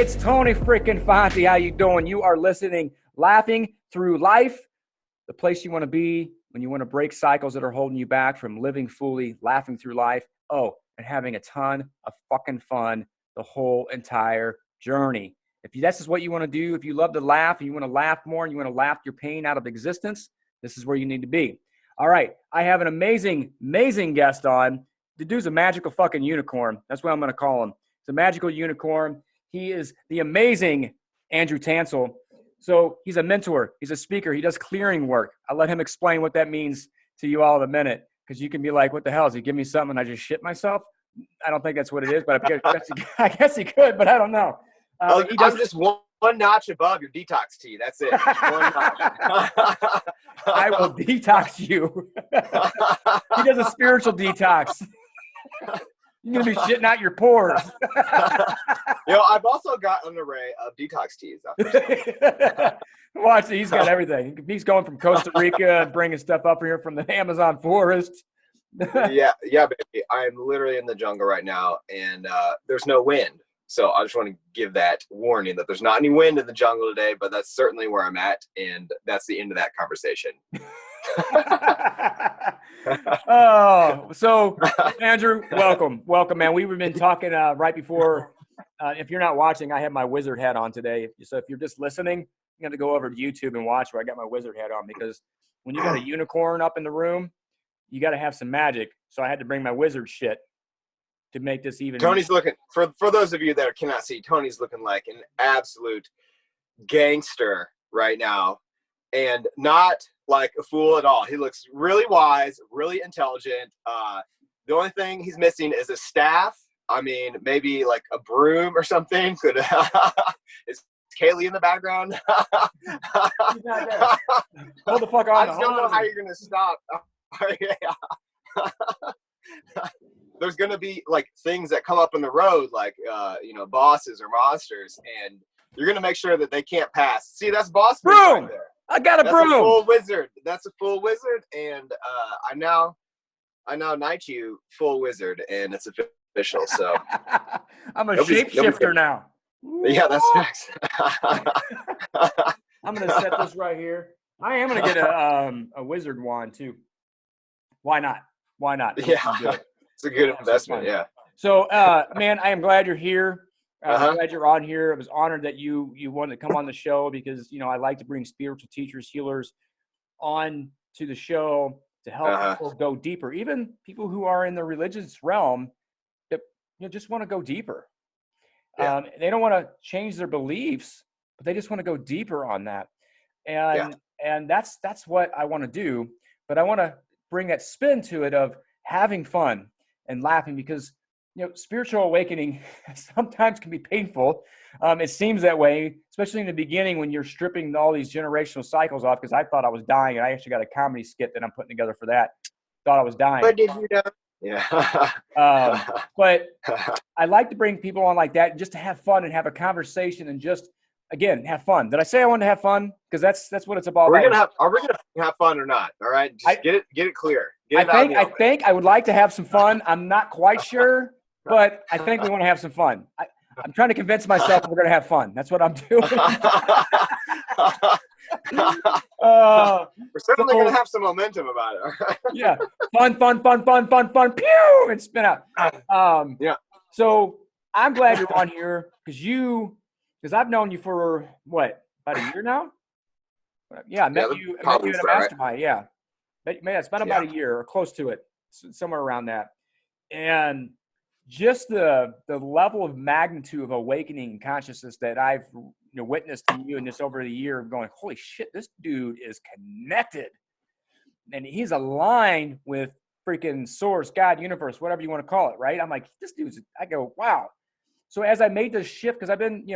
It's Tony freaking Fonte. How you doing? You are listening, Laughing Through Life, the place you want to be when you want to break cycles that are holding you back from living fully, laughing through life. Oh, and having a ton of fucking fun the whole entire journey. If this is what you want to do, if you love to laugh and you want to laugh more and you want to laugh your pain out of existence, this is where you need to be. All right. I have an amazing, amazing guest on. The dude's a magical fucking unicorn. That's what I'm going to call him. It's a magical unicorn. He is the amazing Andrew Tansil. So he's a mentor. He's a speaker. He does clearing work. I'll let him explain what that means to you all in a minute, because you can be like, what the hell? Is he give me something and I just shit myself? I don't think that's what it is, but I guess he could, but I don't know. I'm just one notch above your detox tea. That's it. One notch. I will detox you. He does a spiritual detox. You're going to be shitting out your pores. I've also got an array of detox teas. Watch, he's got everything. He's going from Costa Rica and bringing stuff up here from the Amazon forest. yeah, baby. I'm literally in the jungle right now, and there's no wind. So I just want to give that warning that there's not any wind in the jungle today, but that's certainly where I'm at, and that's the end of that conversation. So Andrew, welcome, man. We've been talking right before. If you're not watching, I have my wizard hat on today. So if you're just listening, you have to go over to YouTube and watch where I got my wizard hat on, because when you got a unicorn up in the room, you got to have some magic. So I had to bring my wizard shit to make this even. Tony's looking, for those of you that cannot see, Tony's looking like an absolute gangster right now, and not like a fool at all. He looks really wise, really intelligent. The only thing he's missing is a staff. I mean, maybe like a broom or something. Is Kaylee in the background? He's not there. Hold the fuck on. I just don't know how you're gonna stop. There's going to be like things that come up in the road, like, bosses or monsters, and you're going to make sure that they can't pass. See, that's boss broom. Right there. I got a That's broom. A full wizard. That's a full wizard. And I now knight you full wizard, and it's official. So I'm a shapeshifter now. Yeah, that's facts. I'm going to set this right here. I am going to get a wizard wand too. Why not? Yeah. It's a good investment, yeah. So, man, I am glad you're here. I'm glad you're on here. I was honored that you wanted to come on the show, because, I like to bring spiritual teachers, healers on to the show to help people go deeper. Even people who are in the religious realm that just want to go deeper. Yeah. They don't want to change their beliefs, but they just want to go deeper on that. And that's what I want to do. But I want to bring that spin to it of having fun and laughing, because spiritual awakening sometimes can be painful. It seems that way, especially in the beginning when you're stripping all these generational cycles off. Because I thought I was dying, and I actually got a comedy skit that I'm putting together for that. Thought I was dying. But did you know? Yeah. But I like to bring people on like that just to have fun and have a conversation and just, again, have fun. Did I say I wanted to have fun? Because that's what it's about. Are we gonna have fun or not? All right, just get it clear. I think I would like to have some fun. I'm not quite sure, but I think we want to have some fun. I'm trying to convince myself we're going to have fun. That's what I'm doing. We're certainly going to have some momentum about it. All right? Yeah. Fun. Pew! And spin out. Yeah. So I'm glad you're on here because I've known you for what, about a year now? Yeah, I met you at a mastermind. Right? Yeah. It's been about a year or close to it, somewhere around that. And just the level of magnitude of awakening consciousness that I've witnessed in you, and just over the year of going, holy shit, this dude is connected, and he's aligned with freaking source, God, universe, whatever you want to call it, right? I'm like, this dude's. I go, wow. So as I made this shift, because I've been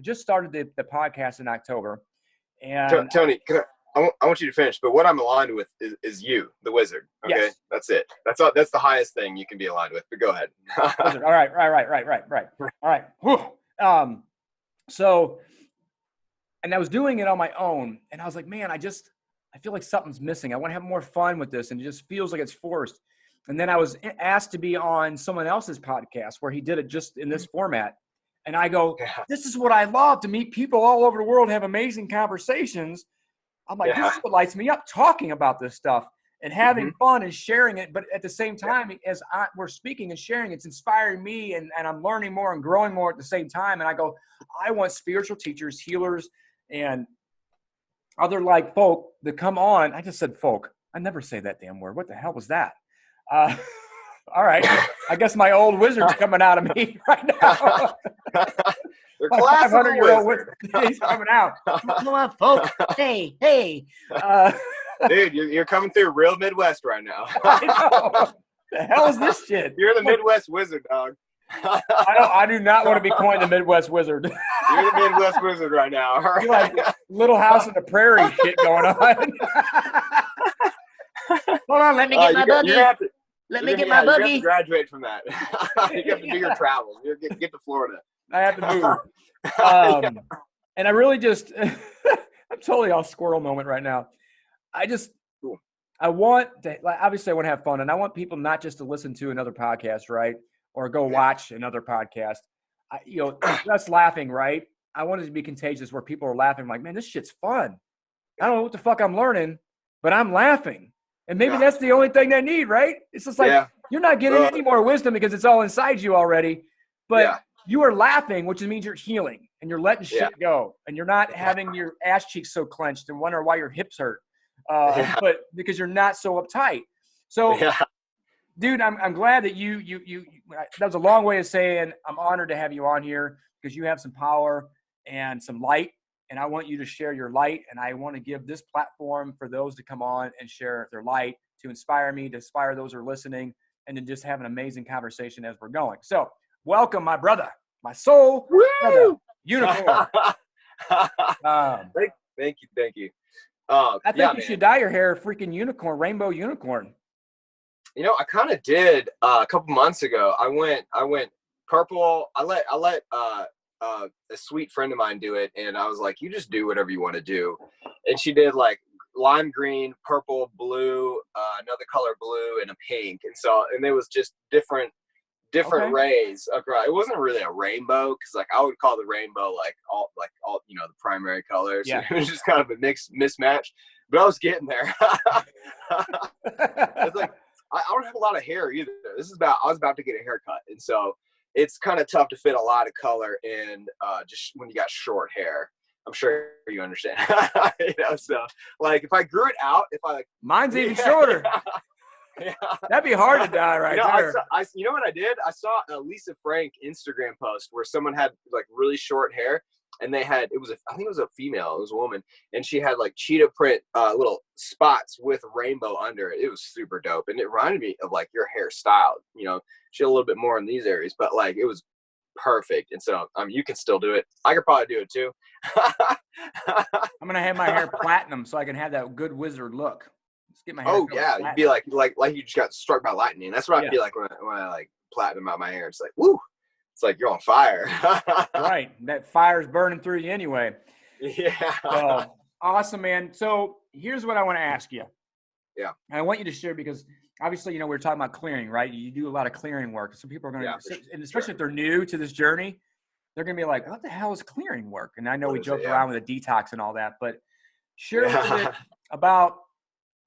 just started the podcast in October, and Tony, I want you to finish, but what I'm aligned with is you, the wizard. Okay, yes. That's it. That's the highest thing you can be aligned with. But go ahead. All right. All right. Whew. So, and I was doing it on my own, and I was like, man, I feel like something's missing. I want to have more fun with this, and it just feels like it's forced. And then I was asked to be on someone else's podcast where he did it just in this format, And I go, Yeah. this is what I love, to meet people all over the world, have amazing conversations. I'm like, this is what lights me up, talking about this stuff and having fun and sharing it. But at the same time, as we're speaking and sharing, it's inspiring me, and I'm learning more and growing more at the same time. And I go, I want spiritual teachers, healers, and other like folk that come on. I just said folk. I never say that damn word. What the hell was that? All right. I guess my old wizard's coming out of me right now. They're My classical 500-year-old wizard. he's coming out. Come on, folk. Hey. Dude, you're coming through real Midwest right now. I know. The hell is this shit? You're the Midwest wizard, dog. I do not want to be coined the Midwest wizard. You're the Midwest wizard right now. All right? You're like Little House on the Prairie shit going on. Hold on, let me get my buggy. Let me get my You have buggy. to graduate from that. You have to do your travels. You get to Florida. I have to move. And I really just, I'm totally off squirrel moment right now. I want to, like, obviously I want to have fun, and I want people not just to listen to another podcast, right? Or go watch another podcast. Just laughing, right? I want it to be contagious, where people are laughing like, man, this shit's fun. I don't know what the fuck I'm learning, but I'm laughing. And maybe that's the only thing they need, right? It's just like, you're not getting any more wisdom because it's all inside you already. But you are laughing, which means you're healing and you're letting shit go. And you're not having your ass cheeks so clenched and wondering why your hips hurt. But because you're not so uptight. So, dude, I'm glad that you that was a long way of saying I'm honored to have you on here, because you have some power and some light. And I want you to share your light, and I want to give this platform for those to come on and share their light, to inspire me, to inspire those who are listening, and to just have an amazing conversation as we're going. So welcome, my brother, my soul brother, Unicorn. Thank you. I think you should dye your hair freaking unicorn, rainbow unicorn. I kind of did a couple months ago. I went purple. I let a sweet friend of mine do it, and I was like, you just do whatever you want to do. And she did like lime green, purple, blue, another color blue, and a pink. And it was just different rays across. It wasn't really a rainbow, because like I would call the rainbow like all the primary colors. Yeah. It was just kind of a mismatch, but I was getting there. It's like I don't have a lot of hair either. I was about to get a haircut, and so it's kind of tough to fit a lot of color in just when you got short hair. I'm sure you understand. So like if I grew it out, mine's even shorter. That'd be hard to dye right there. You know what I did? I saw a Lisa Frank Instagram post where someone had like really short hair, and I think it was a female, it was a woman, and she had like cheetah print little spots with rainbow under it. It was super dope, and it reminded me of like your hairstyle. She had a little bit more in these areas, but like it was perfect. And so you can still do it. I could probably do it too. I'm gonna have my hair platinum so I can have that good wizard look. Let's get my hair. Oh yeah, you'd be like you just got struck by lightning. That's what I feel like when I like platinum out my hair. It's like, woo, it's like you're on fire. Right, that fire's burning through you anyway. Yeah. Awesome, man. So here's what I want to ask you. Yeah. And I want you to share, because obviously, we're talking about clearing, right? You do a lot of clearing work. Some people are going to, and especially if they're new to this journey, they're going to be like, what the hell is clearing work? And I know we joke around with a detox and all that, but share a little bit about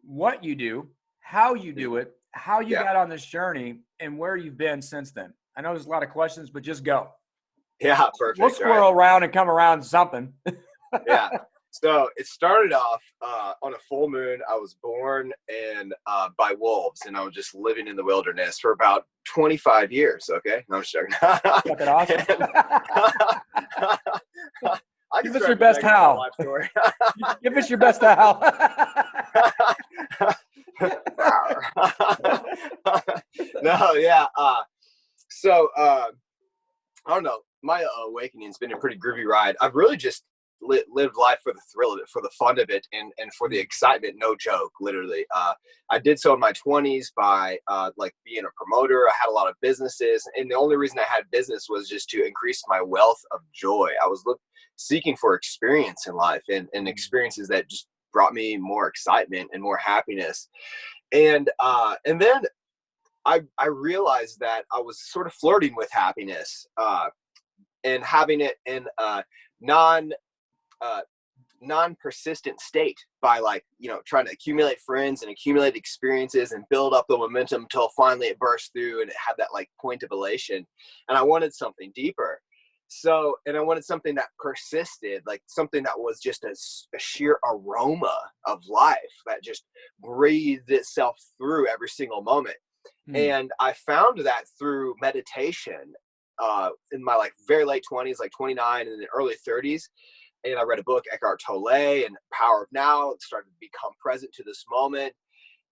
what you do, how you do it, how you got on this journey, and where you've been since then. I know there's a lot of questions, but just go. Yeah, perfect. We'll squirrel around and come around something. Yeah. So it started off on a full moon. I was born by wolves, and I was just living in the wilderness for about 25 years. Okay, no, I'm just joking. Fucking awesome. Give us your best howl. Give us your best howl. No, yeah. So I don't know. My awakening's been a pretty groovy ride. I've really just lived life for the thrill of it, for the fun of it, and for the excitement. No joke, literally. I did so in my 20s by like being a promoter. I had a lot of businesses, and the only reason I had business was just to increase my wealth of joy. I was seeking for experience in life, and experiences that just brought me more excitement and more happiness. And then I realized that I was sort of flirting with happiness and having it in a non persistent state by like, trying to accumulate friends and accumulate experiences and build up the momentum until finally it burst through and it had that like point of elation. And I wanted something deeper. So, and I wanted something that persisted, like something that was just a sheer aroma of life that just breathed itself through every single moment. And I found that through meditation in my like very late 20s, like 29 and the early 30s. And I read a book, Eckhart Tolle, and Power of Now. It started to become present to this moment.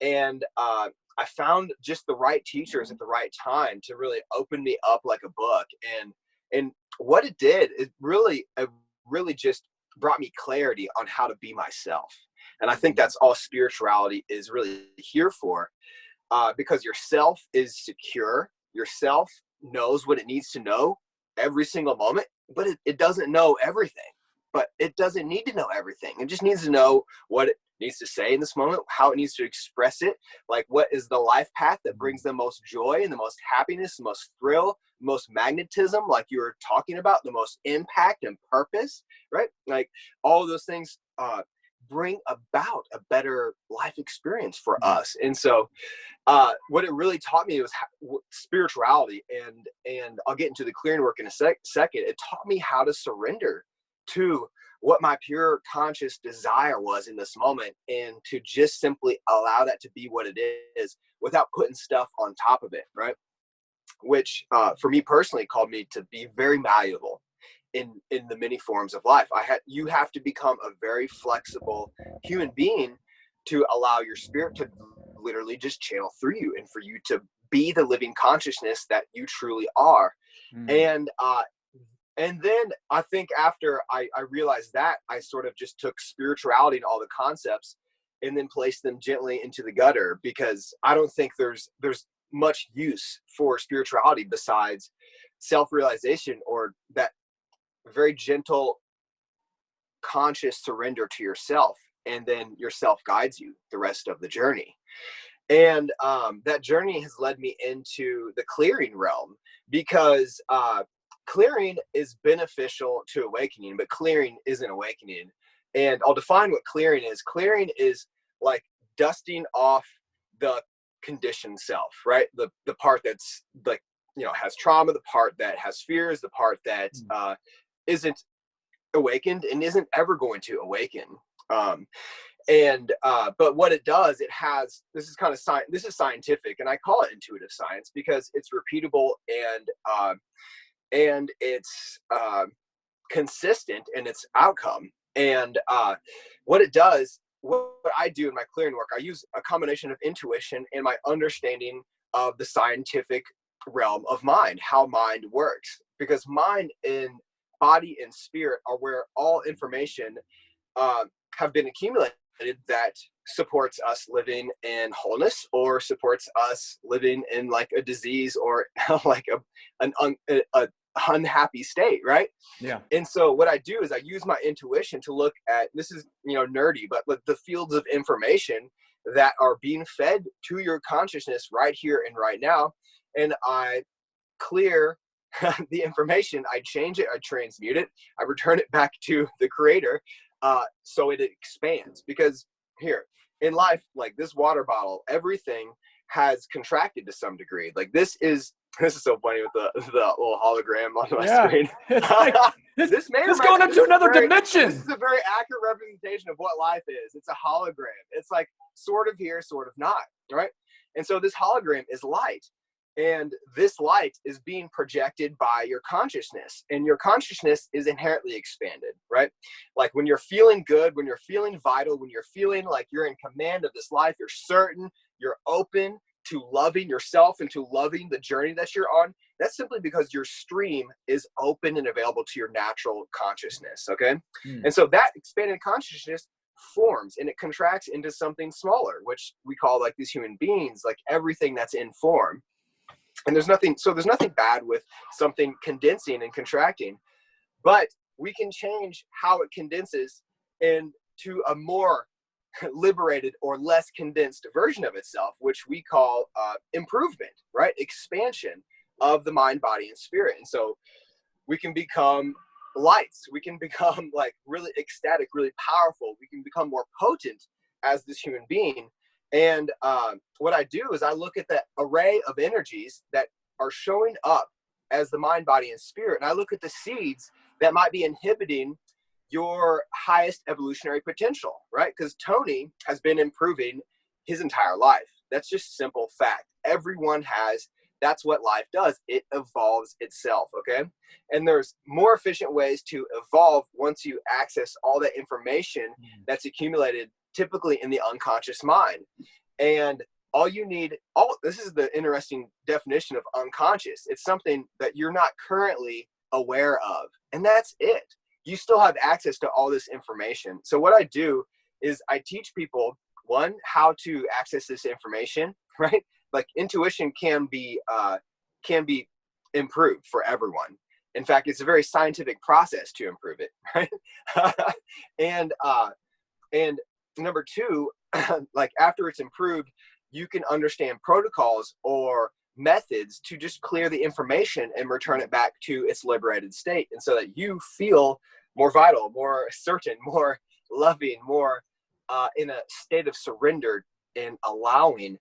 And I found just the right teachers at the right time to really open me up like a book. And what it did, it really just brought me clarity on how to be myself. And I think that's all spirituality is really here for, because your self is secure. Your self knows what it needs to know every single moment, but it doesn't know everything. But it doesn't need to know everything. It just needs to know what it needs to say in this moment, how it needs to express it, like what is the life path that brings the most joy and the most happiness, the most thrill, most magnetism, like you were talking about, the most impact and purpose, right? Like all of those things bring about a better life experience for us. And so what it really taught me was spirituality, and I'll get into the clearing work in a second. It taught me how to surrender to what my pure conscious desire was in this moment, and to just simply allow that to be what it is without putting stuff on top of it, right? Which for me personally called me to be very malleable in the many forms of life. You have to become a very flexible human being to allow your spirit to literally just channel through you, and for you to be the living consciousness that you truly are. And then I think after I realized that, I sort of just took spirituality and all the concepts and then placed them gently into the gutter, because I don't think there's much use for spirituality besides self-realization, or that very gentle, conscious surrender to yourself. And then yourself guides you the rest of the journey. And that journey has led me into the clearing realm, because clearing is beneficial to awakening, but clearing isn't awakening. And I'll define what clearing is. Clearing is like dusting off the conditioned self, right? The part that's like, has trauma, the part that has fears, the part that isn't awakened and isn't ever going to awaken. But what it does, this is kind of science. This is scientific, and I call it intuitive science because it's repeatable and it's consistent in its outcome. And what it does, what I do in my clearing work, I use a combination of intuition and my understanding of the scientific realm of mind, how mind works, because mind and body and spirit are where all information have been accumulated that supports us living in wholeness, or supports us living in like a disease, or like an unhappy state, right? Yeah. And so what I do is I use my intuition to look at, this is nerdy, but the fields of information that are being fed to your consciousness right here and right now, and I clear the information, I change it, I transmute it, I return it back to the creator, so it expands. Because here in life, like this water bottle, everything has contracted to some degree. Like this is so funny with the little hologram on my screen. Like, this going into another dimension. This is a very accurate representation of what life is. It's a hologram. It's like sort of here, sort of not, right? And so this hologram is light. And this light is being projected by your consciousness, and your consciousness is inherently expanded, right? Like when you're feeling good, when you're feeling vital, when you're feeling like you're in command of this life, you're certain, you're open to loving yourself and to loving the journey that you're on. That's simply because your stream is open and available to your natural consciousness, okay? And so that expanded consciousness forms and it contracts into something smaller, which we call like these human beings, like everything that's in form. And there's nothing bad with something condensing and contracting, but we can change how it condenses into a more liberated or less condensed version of itself, which we call improvement, right? Expansion of the mind, body, and spirit. And so we can become lights. We can become like really ecstatic, really powerful. We can become more potent as this human being. And what I do is I look at that array of energies that are showing up as the mind, body, and spirit. And I look at the seeds that might be inhibiting your highest evolutionary potential, right? Because Tony has been improving his entire life. That's just simple fact. Everyone has. That's what life does. It evolves itself, okay? And there's more efficient ways to evolve once you access all that information that's accumulated typically in the unconscious mind. And all you need, this is the interesting definition of unconscious. It's something that you're not currently aware of. And that's it. You still have access to all this information. So what I do is I teach people, one, how to access this information, right? Like intuition can be improved for everyone. In fact, it's a very scientific process to improve it, right? and number two, like after it's improved, you can understand protocols or methods to just clear the information and return it back to its liberated state. And so that you feel more vital, more certain, more loving, more in a state of surrender and allowing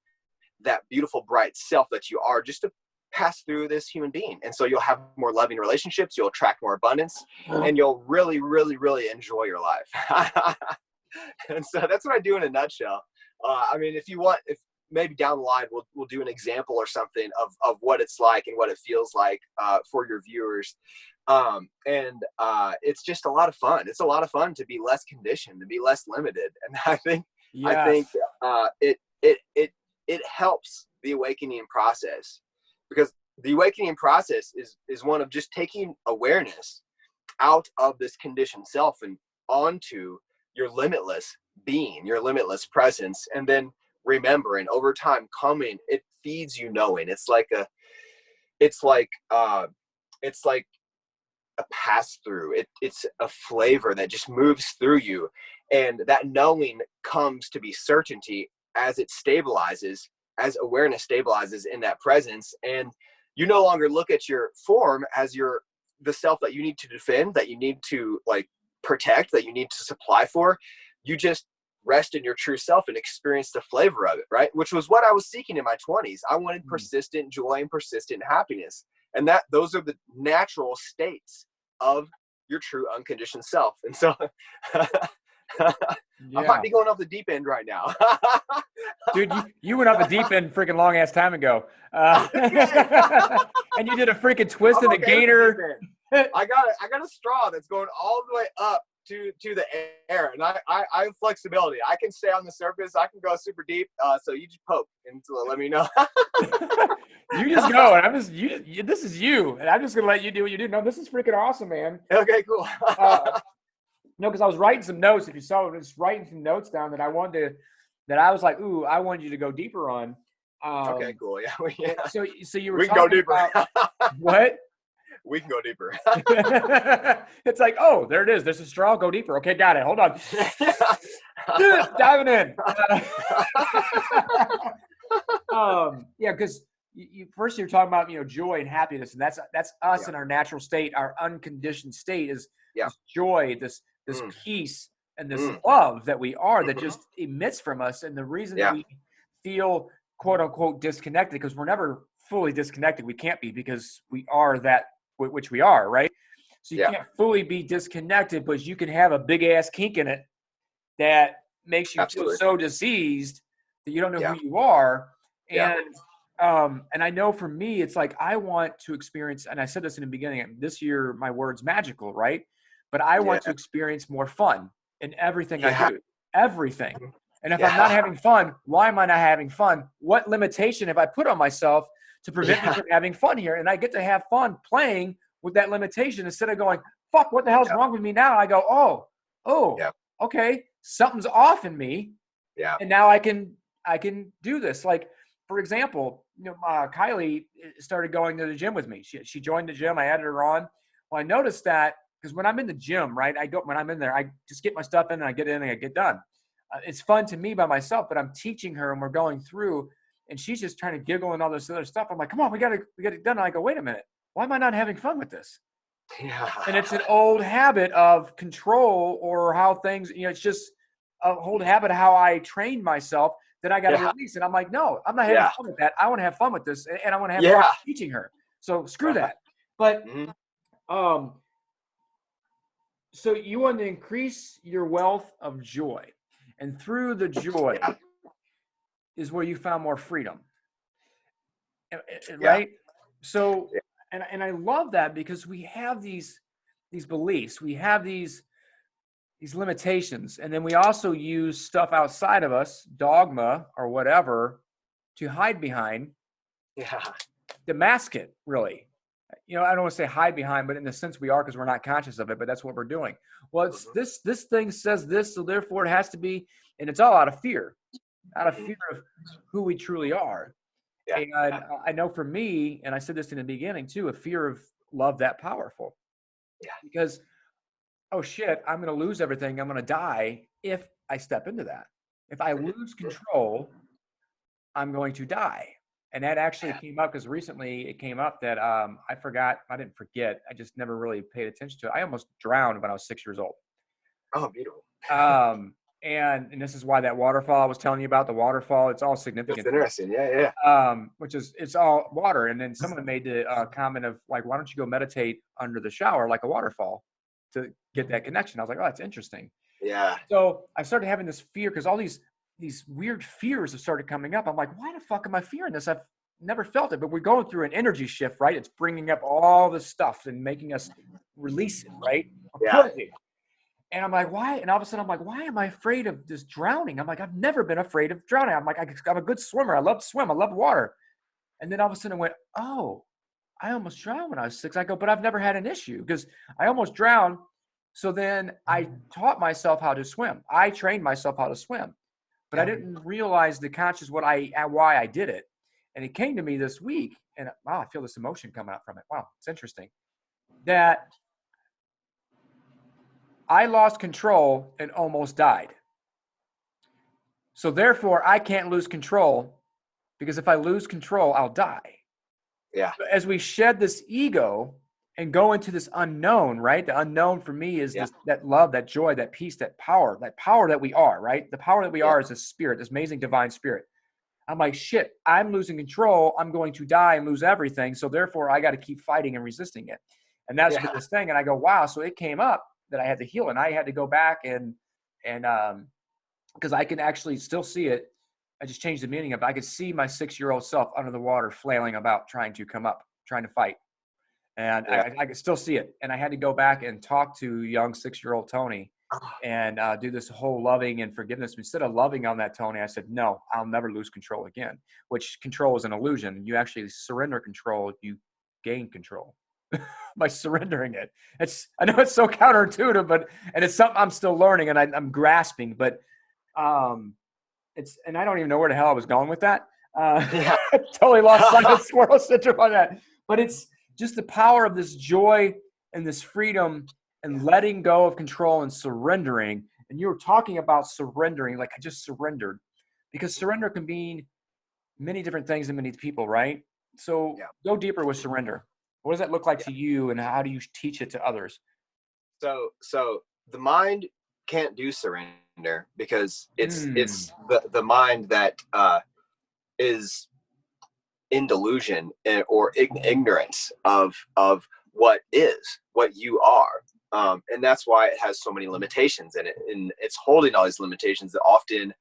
that beautiful, bright self that you are just to pass through this human being. And so you'll have more loving relationships, you'll attract more abundance, and you'll really, really, really enjoy your life. And so that's what I do in a nutshell. I mean, if you want, if maybe down the line, we'll do an example or something of what it's like and what it feels like for your viewers. It's just a lot of fun. It's a lot of fun to be less conditioned, to be less limited. And I think it helps the awakening process, because the awakening process is one of just taking awareness out of this conditioned self and onto your limitless being, your limitless presence, and then remembering over time coming, it feeds you knowing. It's like a pass through. It's a flavor that just moves through you. And that knowing comes to be certainty as it stabilizes, as awareness stabilizes in that presence. And you no longer look at your form as the self that you need to defend, that you need to like protect, that you need to supply for. You just rest in your true self and experience the flavor of it, right? Which was what I was seeking in my 20s. I wanted persistent joy and persistent happiness. And those are the natural states of your true unconditioned self. And so I might be going off the deep end right now. Dude, you went off the deep end freaking long ass time ago. And you did a freaking twist and a gainer. I got a straw that's going all the way up to the air, and I have flexibility. I can stay on the surface. I can go super deep. So you just poke and let me know. You just go, and this is you, and I'm just gonna let you do what you do. No, this is freaking awesome, man. Okay, cool. No, because I was writing some notes. If you saw, I was writing some notes down that I was like, ooh, I wanted you to go deeper on. Okay, cool. Yeah. So you were. We can go deeper. About, what? We can go deeper. It's like, oh, there it is. There's a straw. Go deeper. Okay, got it. Hold on. Diving in. Yeah, because first you're talking about joy and happiness, and that's us in our natural state. Our unconditioned state is this joy, this peace, and this love that we are that just emits from us. And the reason that we feel quote unquote disconnected, because we're never fully disconnected. We can't be, because we are that which we are, right? So you can't fully be disconnected, but you can have a big ass kink in it that makes you feel so diseased that you don't know who you are. And I know for me, it's like, I want to experience, and I said this in the beginning, this year, my word's magical, right? But I want to experience more fun in everything I do, everything. And if I'm not having fun, why am I not having fun? What limitation have I put on myself to prevent me from having fun here? And I get to have fun playing with that limitation instead of going, fuck, what the hell's wrong with me now? I go, okay, something's off in me. Yeah. And now I can do this. Like, for example, Kylie started going to the gym with me. She joined the gym. I added her on. Well, I noticed that because when I'm in the gym, right, when I'm in there, I just get my stuff in and I get in and I get done. It's fun to me by myself, but I'm teaching her and we're going through, and she's just trying to giggle and all this other stuff. I'm like, come on, we got to get it done. And I go, wait a minute. Why am I not having fun with this? Yeah. And it's an old habit of control or how things, it's just a old habit of how I trained myself that I got to Yeah. release. And I'm like, no, I'm not having fun with that. I want to have fun with this, and I want to have fun teaching her. So screw that. But so you want to increase your wealth of joy, and through the joy is where you found more freedom, right? So, and I love that because we have these beliefs, we have these limitations, and then we also use stuff outside of us, dogma or whatever, to hide behind, to mask it, really. I don't want to say hide behind, but in the sense we are, because we're not conscious of it, but that's what we're doing. Well, it's this thing says this, so therefore it has to be, and it's all out of fear of who we truly are. And I know for me, and I said this in the beginning too, a fear of love that powerful. Because, oh shit, I'm going to lose everything. I'm going to die if I step into that. If I lose control, I'm going to die. And that actually came up because recently it came up that I didn't forget. I just never really paid attention to it. I almost drowned when I was 6 years old. Oh, beautiful. And this is why that waterfall I was telling you about, the waterfall, it's all significant. That's interesting. Yeah. Which is, it's all water. And then someone made the comment of like, why don't you go meditate under the shower like a waterfall to get that connection? I was like, oh, that's interesting. Yeah. So I started having this fear because all these weird fears have started coming up. I'm like, why the fuck am I fearing this? I've never felt it, but we're going through an energy shift, right? It's bringing up all this stuff and making us release it, right? And I'm like, why? And all of a sudden I'm like, why am I afraid of this drowning? I'm like, I've never been afraid of drowning. I'm like, I'm a good swimmer. I love to swim. I love water. And then all of a sudden I went, oh, I almost drowned when I was 6. I go, but I've never had an issue because I almost drowned. So then I taught myself how to swim. I trained myself how to swim, but I didn't realize the conscious why I did it. And it came to me this week, and wow, I feel this emotion coming up from it. Wow, it's interesting that I lost control and almost died. So therefore, I can't lose control, because if I lose control, I'll die. Yeah. As we shed this ego and go into this unknown, right? The unknown for me is that love, that joy, that peace, that power that we are, right? The power that we are is a spirit, this amazing divine spirit. I'm like, shit, I'm losing control. I'm going to die and lose everything. So therefore, I got to keep fighting and resisting it. And that's this thing. And I go, wow. So it came up that I had to heal, and I had to go back and because I can actually still see it. I just changed the meaning of it. I could see my 6-year-old self under the water, flailing about, trying to come up, trying to fight. And I could still see it. And I had to go back and talk to young 6-year-old Tony and do this whole loving and forgiveness. Instead of loving on that Tony, I said, no, I'll never lose control again, which control is an illusion. You actually surrender control. You gain control by surrendering it. I know it's so counterintuitive, and it's something I'm still learning and I'm grasping, but and I don't even know where the hell I was going with that. Totally lost sight of squirrel syndrome on that. But it's just the power of this joy and this freedom and letting go of control and surrendering. And you were talking about surrendering, like I just surrendered, because surrender can mean many different things to many people, right? So go deeper with surrender. What does that look like to you, and how do you teach it to others? So the mind can't do surrender because it's the mind that is in delusion or ignorance of what you are, and that's why it has so many limitations in it, and it's holding all these limitations that often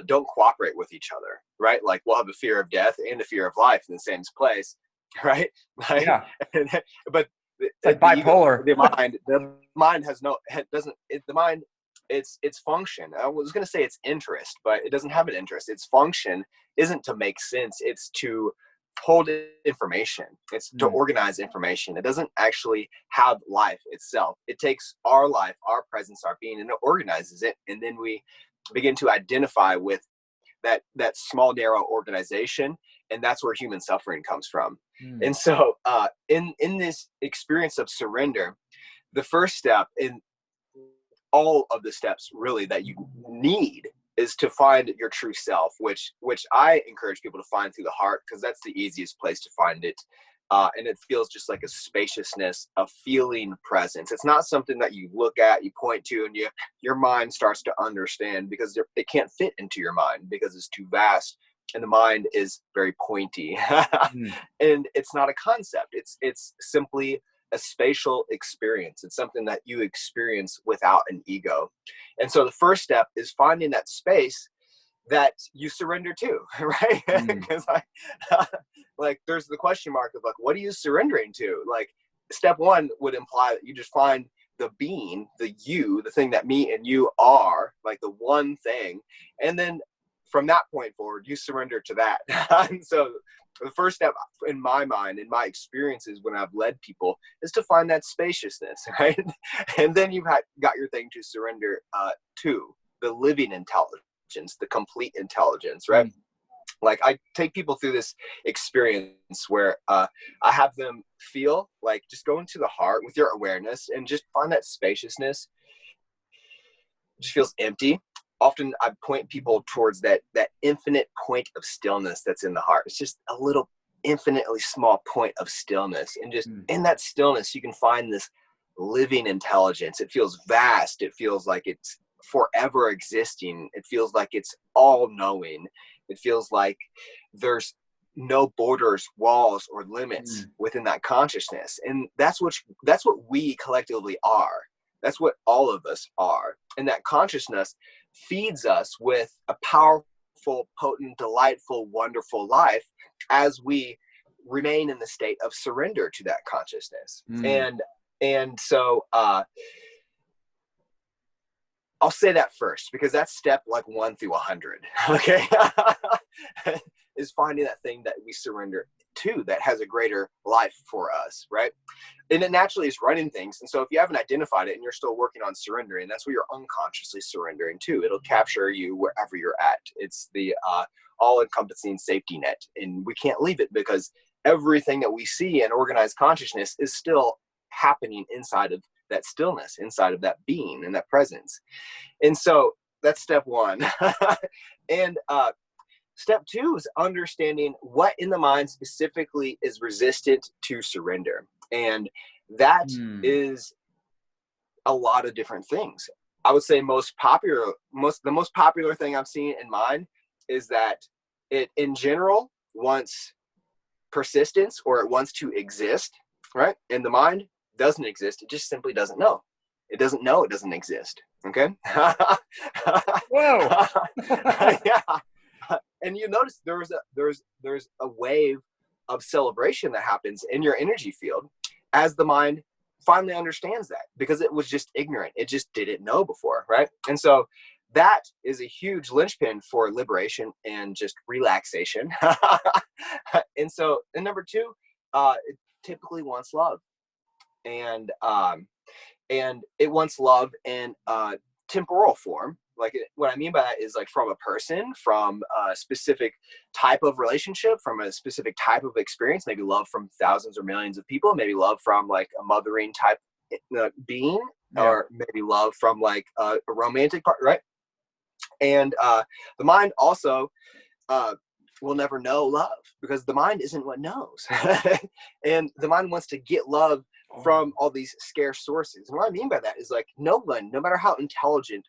don't cooperate with each other, right? Like we'll have a fear of death and a fear of life in the same place, right? Like, but it's like bipolar. The mind has the mind, its function, I was going to say its interest, but it doesn't have an interest. Its function isn't to make sense. It's to hold information. It's to organize information. It doesn't actually have life itself. It takes our life, our presence, our being, and it organizes it. And then we begin to identify with that small, narrow organization. And that's where human suffering comes from. And so in this experience of surrender, the first step in all of the steps really that you need is to find your true self, which I encourage people to find through the heart, because that's the easiest place to find it. And it feels just like a spaciousness, a feeling presence. It's not something that you look at, you point to, and your mind starts to understand, because it can't fit into your mind because it's too vast, and the mind is very pointy. And it's not a concept. It's simply a spatial experience. It's something that you experience without an ego. And so the first step is finding that space that you surrender to, right? Because like there's the question mark of like, what are you surrendering to? Like step one would imply that you just find the being, the you, the thing that me and you are, like the one thing. And then from that point forward, you surrender to that. And so the first step in my mind, in my experiences when I've led people, is to find that spaciousness, right? And then you've got your thing to surrender to, the living intelligence, the complete intelligence, right? Like I take people through this experience where I have them feel like, just go into the heart with your awareness and just find that spaciousness. It just feels empty. Often I point people towards that infinite point of stillness that's in the heart. It's just a little infinitely small point of stillness. And just in that stillness, you can find this living intelligence. It feels vast. It feels like it's forever existing. It feels like it's all knowing. It feels like there's no borders, walls, or limits within that consciousness. And that's what we collectively are. That's what all of us are. And that consciousness feeds us with a powerful, potent, delightful, wonderful life as we remain in the state of surrender to that consciousness. And so I'll say that first, because that's step like 1 through 100. Okay. Is finding that thing that we surrender to that has a greater life for us, right? And it naturally is running things. And so if you haven't identified it and you're still working on surrendering, that's what you're unconsciously surrendering to. It'll capture you wherever you're at. It's the all-encompassing safety net. And we can't leave it, because everything that we see in organized consciousness is still happening inside of that stillness, inside of that being and that presence. And so that's step one. And step two is understanding what in the mind specifically is resistant to surrender. And that is a lot of different things. I would say the most popular thing I've seen in mind is that it in general wants persistence, or it wants to exist, right? And the mind doesn't exist. It just simply doesn't know. It doesn't know it doesn't exist. Okay. Whoa. Yeah. And you notice there's a wave of celebration that happens in your energy field as the mind finally understands that, because it was just ignorant. It just didn't know before, right? And so that is a huge linchpin for liberation and just relaxation. And number two, it typically wants love. And it wants love in temporal form. Like what I mean by that is like from a person, from a specific type of relationship, from a specific type of experience, maybe love from thousands or millions of people, maybe love from like a mothering type being, or maybe love from like a romantic part, right? And the mind also will never know love, because the mind isn't what knows. And the mind wants to get love from all these scarce sources. And what I mean by that is like no one, no matter how intelligent,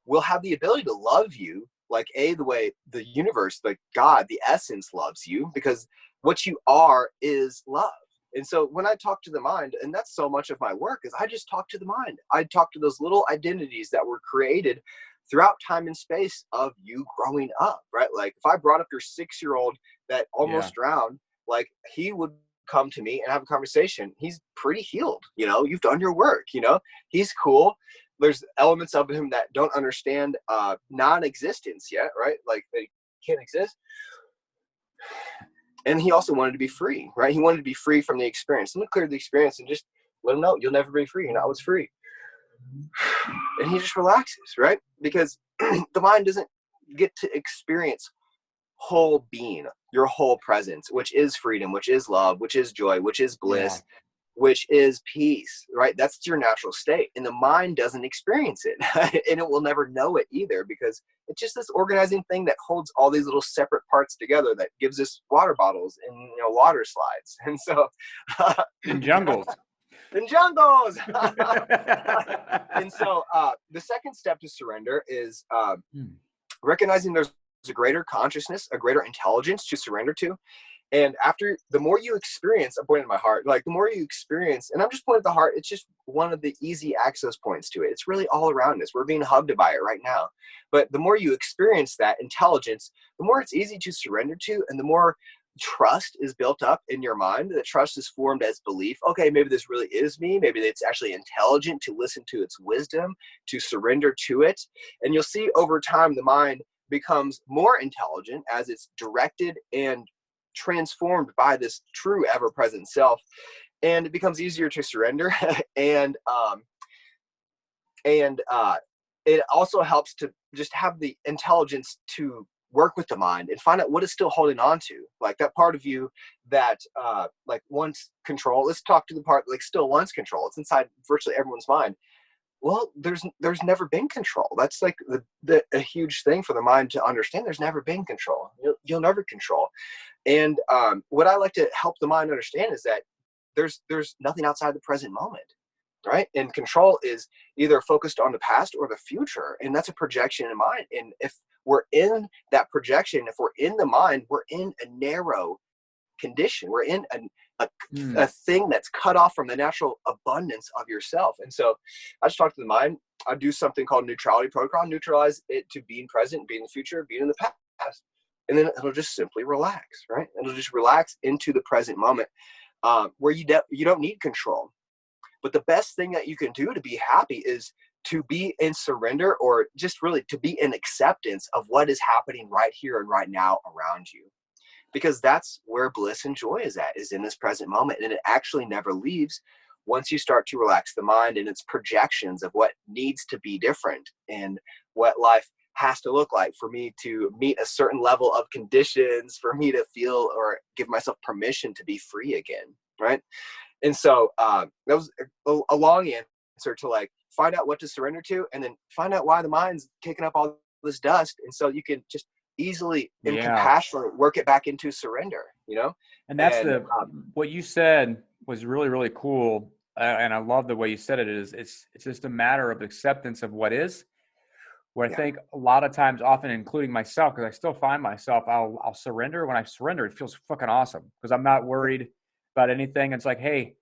will have the ability to love you like the way the universe, like God, the essence loves you, because what you are is love. And so when I talk to the mind, and that's so much of my work, is I just talk to the mind. I talk to those little identities that were created throughout time and space of you growing up, right? Like if I brought up your 6-year-old that almost drowned, like he would come to me and have a conversation. He's pretty healed. You've done your work, he's cool. There's elements of him that don't understand non-existence yet, right? Like they can't exist. And he also wanted to be free, right? He wanted to be free from the experience. Let me clear the experience and just let him know you'll never be free. You're not what's free. And he just relaxes, right? Because the mind doesn't get to experience whole being, your whole presence, which is freedom, which is love, which is joy, which is bliss, which is peace, right? That's your natural state. And the mind doesn't experience it and it will never know it either, because it's just this organizing thing that holds all these little separate parts together that gives us water bottles and, water slides. And so in jungles. In jungles. And so the second step to surrender is recognizing there's a greater consciousness, a greater intelligence to surrender to. And after, the more you experience, I'm pointing to my heart, like the more you experience, and I'm just pointing at the heart, it's just one of the easy access points to it. It's really all around us. We're being hugged by it right now. But the more you experience that intelligence, the more it's easy to surrender to, and the more trust is built up in your mind. The trust is formed as belief. Okay, maybe this really is me. Maybe it's actually intelligent to listen to its wisdom, to surrender to it. And you'll see over time, the mind becomes more intelligent as it's directed and transformed by this true ever-present self, and it becomes easier to surrender. and it also helps to just have the intelligence to work with the mind and find out what it's still holding on to, like that part of you that like wants control. Let's talk to the part like still wants control. It's inside virtually everyone's mind. Well, there's never been control. That's like a huge thing for the mind to understand. There's never been control. You'll never control. And what I like to help the mind understand is that there's nothing outside the present moment, right? And control is either focused on the past or the future, and that's a projection in mind. And if we're in that projection, if we're in the mind, we're in a narrow condition. We're in a thing that's cut off from the natural abundance of yourself. And so I just talk to the mind. I do something called neutrality protocol, neutralize it to being present, being in the future, being in the past. And then it'll just simply relax, right? It'll just relax into the present moment where you don't need control. But the best thing that you can do to be happy is to be in surrender, or just really to be in acceptance of what is happening right here and right now around you. Because that's where bliss and joy is at, is in this present moment. And it actually never leaves once you start to relax the mind and its projections of what needs to be different and what life has to look like for me to meet a certain level of conditions, for me to feel or give myself permission to be free again, right? And so that was a long answer to like find out what to surrender to, and then find out why the mind's kicking up all this dust. And so you can just easily and compassionately work it back into surrender, And that's what you said was really, really cool. And I love the way you said it. It's just a matter of acceptance of what is, where I think a lot of times, often including myself, because I still find myself, I'll surrender. When I surrender, it feels fucking awesome because I'm not worried about anything. It's like, hey,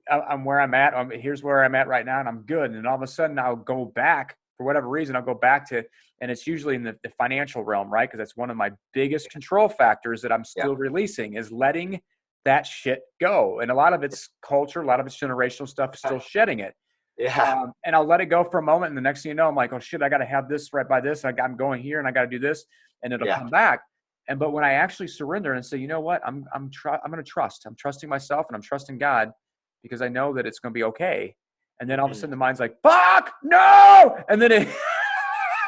I'm where I'm at. Here's where I'm at right now, and I'm good. And all of a sudden, I'll go back for whatever reason. I'll go back to, and it's usually in the financial realm, right? Because that's one of my biggest control factors that I'm still releasing, is letting that shit go. And a lot of it's culture, a lot of it's generational stuff, still shedding it. And I'll let it go for a moment, and the next thing you know, I'm like, oh shit, I got to have this right by this. I'm going here, and I got to do this, and it'll come back. But when I actually surrender and say, you know what, I'm going to trust. I'm trusting myself, and I'm trusting God, because I know that it's going to be okay. And then all of a sudden the mind's like, fuck, no. And then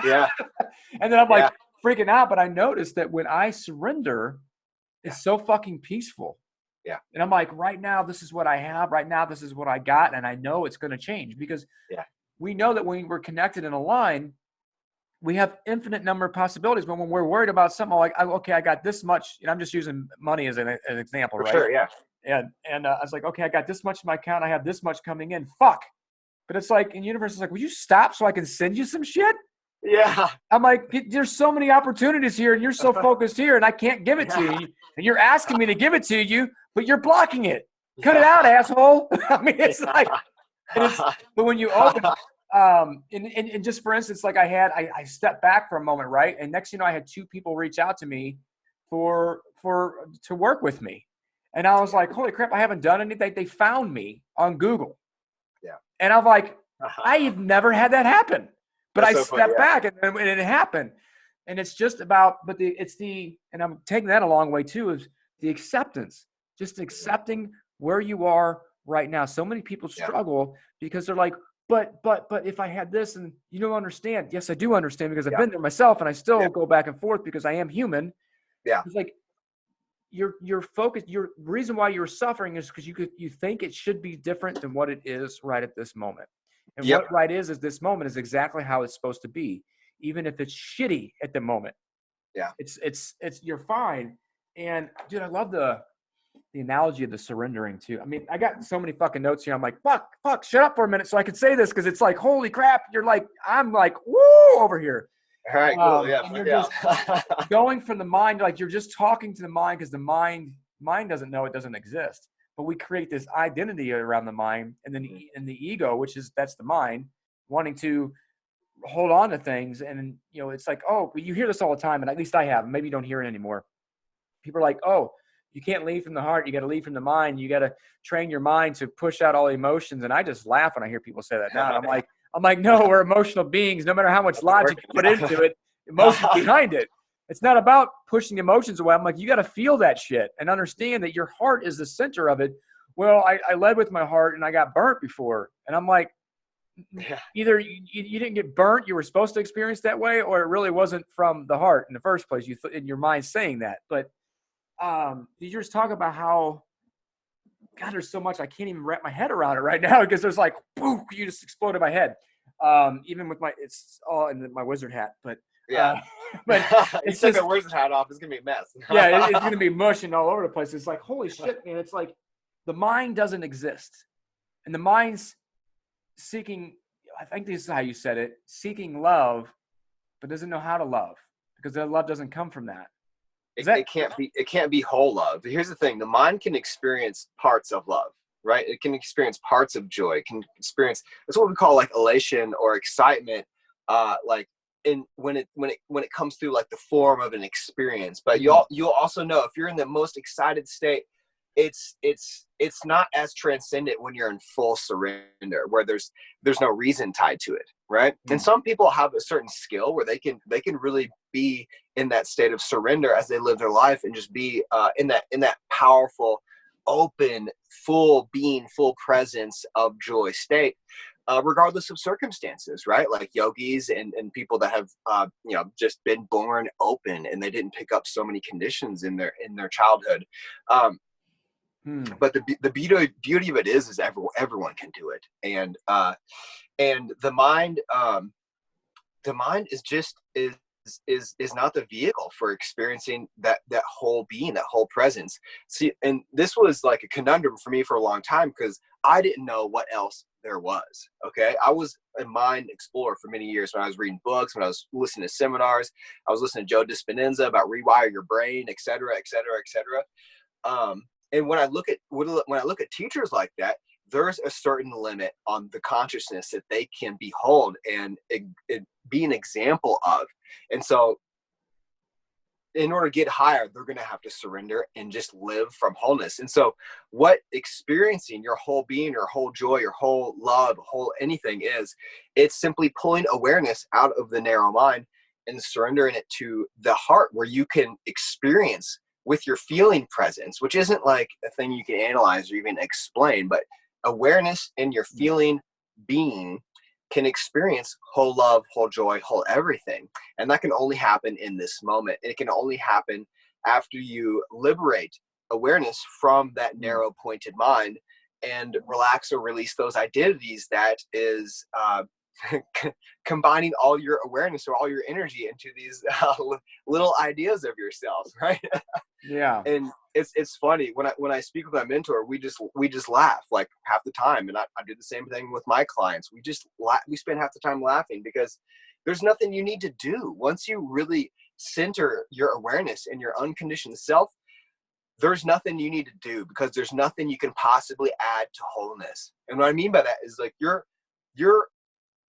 and then I'm like freaking out. But I noticed that when I surrender, it's so fucking peaceful. And I'm like, right now, this is what I have. Right now, this is what I got. And I know it's going to change, because we know that when we're connected in a line, we have infinite number of possibilities. But when we're worried about something, like, okay, I got this much, and I'm just using money as an example, right? Sure, And I was like, okay, I got this much in my account. I have this much coming in. Fuck. But it's like, in universe, it's like, will you stop so I can send you some shit? I'm like, there's so many opportunities here, and you're so focused here, and I can't give it to you. And you're asking me to give it to you, but you're blocking it. Cut it out, asshole. I mean, it's like, but when you open, and just for instance, like I stepped back for a moment, right? And next, I had 2 people reach out to me to work with me. And I was like, holy crap, I haven't done anything. They found me on Google. And I'm like, I have never had that happen. But I stepped back, and it happened. And it's just about, and I'm taking that a long way too, is the acceptance, just accepting where you are right now. So many people struggle because they're like, but if I had this, and you don't understand. Yes, I do understand, because I've been there myself, and I still go back and forth because I am human. It's like, you're focused. Your reason why you're suffering is because you think it should be different than what it is right at this moment. And what right is this moment is exactly how it's supposed to be, even if it's shitty at the moment. Yeah. It's you're fine. And dude, I love the analogy of the surrendering too. I mean, I got so many fucking notes here. I'm like, fuck, shut up for a minute so I can say this, because it's like, holy crap, I'm like, woo, over here. All right, cool. Yeah. And you're just going from the mind, like you're just talking to the mind, because the mind doesn't know it doesn't exist. But we create this identity around the mind, and then in the ego, that's the mind, wanting to hold on to things. And it's like, oh, you hear this all the time, and at least I have. Maybe you don't hear it anymore. People are like, oh, you can't lead from the heart. You got to lead from the mind. You got to train your mind to push out all the emotions. And I just laugh when I hear people say that now. And I'm like, no, we're emotional beings. No matter how much logic you put into it, emotions behind it. It's not about pushing emotions away. I'm like, you got to feel that shit and understand that your heart is the center of it. Well, I led with my heart and I got burnt before. And I'm like, either you didn't get burnt, you were supposed to experience that way, or it really wasn't from the heart in the first place. In your mind saying that. But you just talk about how, God, there's so much I can't even wrap my head around it right now, because there's like, boom, you just exploded my head. Even with it's all in my wizard hat, but but it's just a wizard hat off. It's gonna be a mess. It's gonna be mush and all over the place. It's like, holy shit, man! It's like the mind doesn't exist, and the mind's seeking. I think this is how you said it: seeking love, but doesn't know how to love, because that love doesn't come from that. It can't be whole love. Here's the thing: the mind can experience parts of love, right? It can experience parts of joy. It can experience, that's what we call like elation or excitement, when it comes through like the form of an experience. But you'll also know, if you're in the most excited state, it's not as transcendent when you're in full surrender, where there's no reason tied to it, right? And some people have a certain skill where they can really be in that state of surrender as they live their life, and just be in that powerful, open, full being, full presence of joy state, regardless of circumstances, right? Like yogis and people that have just been born open, and they didn't pick up so many conditions in their childhood. But the beauty of it is everyone can do it. And the mind is not the vehicle for experiencing that whole being, that whole presence. See, and this was like a conundrum for me for a long time, because I didn't know what else there was. Okay. I was a mind explorer for many years. When I was reading books, when I was listening to seminars, I was listening to Joe Dispenza about rewire your brain, et cetera, et cetera, et cetera. And when I look at teachers like that, there's a certain limit on the consciousness that they can behold and be an example of. And so in order to get higher, they're going to have to surrender and just live from wholeness. And so what experiencing your whole being, your whole joy, your whole love, whole anything is, it's simply pulling awareness out of the narrow mind and surrendering it to the heart, where you can experience with your feeling presence, which isn't like a thing you can analyze or even explain, but awareness in your feeling being can experience whole love, whole joy, whole everything. And that can only happen in this moment. And it can only happen after you liberate awareness from that narrow pointed mind and relax or release those identities that is combining all your awareness or all your energy into these little ideas of yourself, right? Yeah. And it's funny when I speak with my mentor, we just laugh like half the time, and I do the same thing with my clients. We spend half the time laughing, because there's nothing you need to do once you really center your awareness in your unconditioned self. There's nothing you need to do, because there's nothing you can possibly add to wholeness. And what I mean by that is, like, your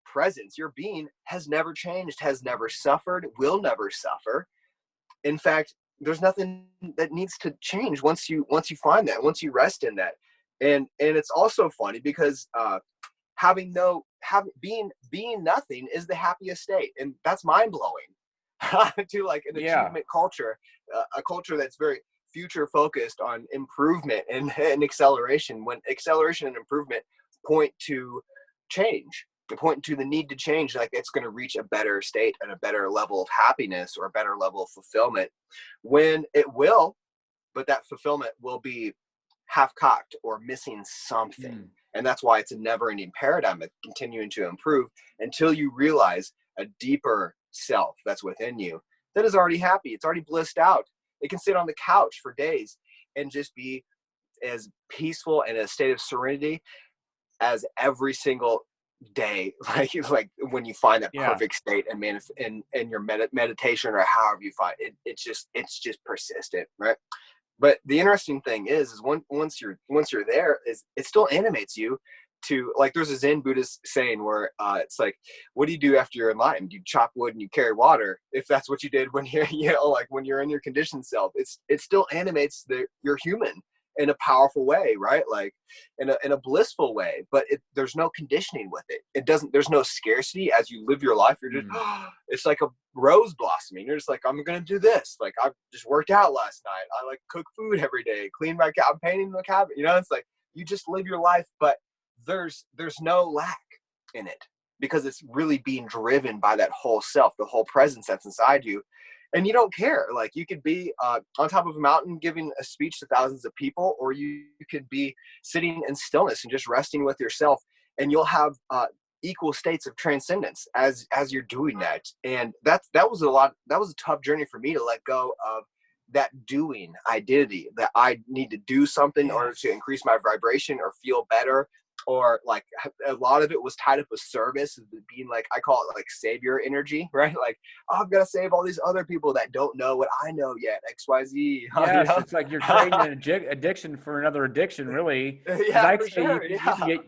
presence, your being has never changed, has never suffered, will never suffer. In fact, there's nothing that needs to change once you find that, once you rest in that. And it's also funny because being nothing is the happiest state, and that's mind blowing to like an achievement culture, a culture that's very future focused on improvement and acceleration, when acceleration and improvement point to change. Point to the need to change, like it's going to reach a better state and a better level of happiness or a better level of fulfillment, when it will, but that fulfillment will be half-cocked or missing something. And that's why it's a never-ending paradigm of continuing to improve until you realize a deeper self that's within you that is already happy. It's already blissed out. It can sit on the couch for days and just be as peaceful and in a state of serenity as every single day. Like when you find that perfect state and in your meditation or however you find it, it's just persistent, right? But the interesting thing is once you're there, it still animates you to, like, there's a Zen Buddhist saying where it's like, what do you do after you're enlightened? You chop wood and you carry water. If that's what you did when you're, like when you're in your conditioned self, it still animates you're human in a powerful way, right? Like in a blissful way, but there's no conditioning with it. There's no scarcity as you live your life. You're just, it's like a rose blossoming. You're just like, I'm going to do this. Like, I just worked out last night. I like cook food every day, clean my I'm painting the cabinet. It's like, you just live your life, but there's no lack in it because it's really being driven by that whole self, the whole presence that's inside you. And you don't care. Like, you could be on top of a mountain giving a speech to thousands of people, or you could be sitting in stillness and just resting with yourself, and you'll have equal states of transcendence as you're doing that. And that was a tough journey for me to let go of that doing identity, that I need to do something in order to increase my vibration or feel better. Or like a lot of it was tied up with service, being like, I call it like savior energy, right? Like, oh, I've got to save all these other people that don't know what I know yet, XYZ. Yes, it's like you're creating an addiction for another addiction, really. Yeah, for sure.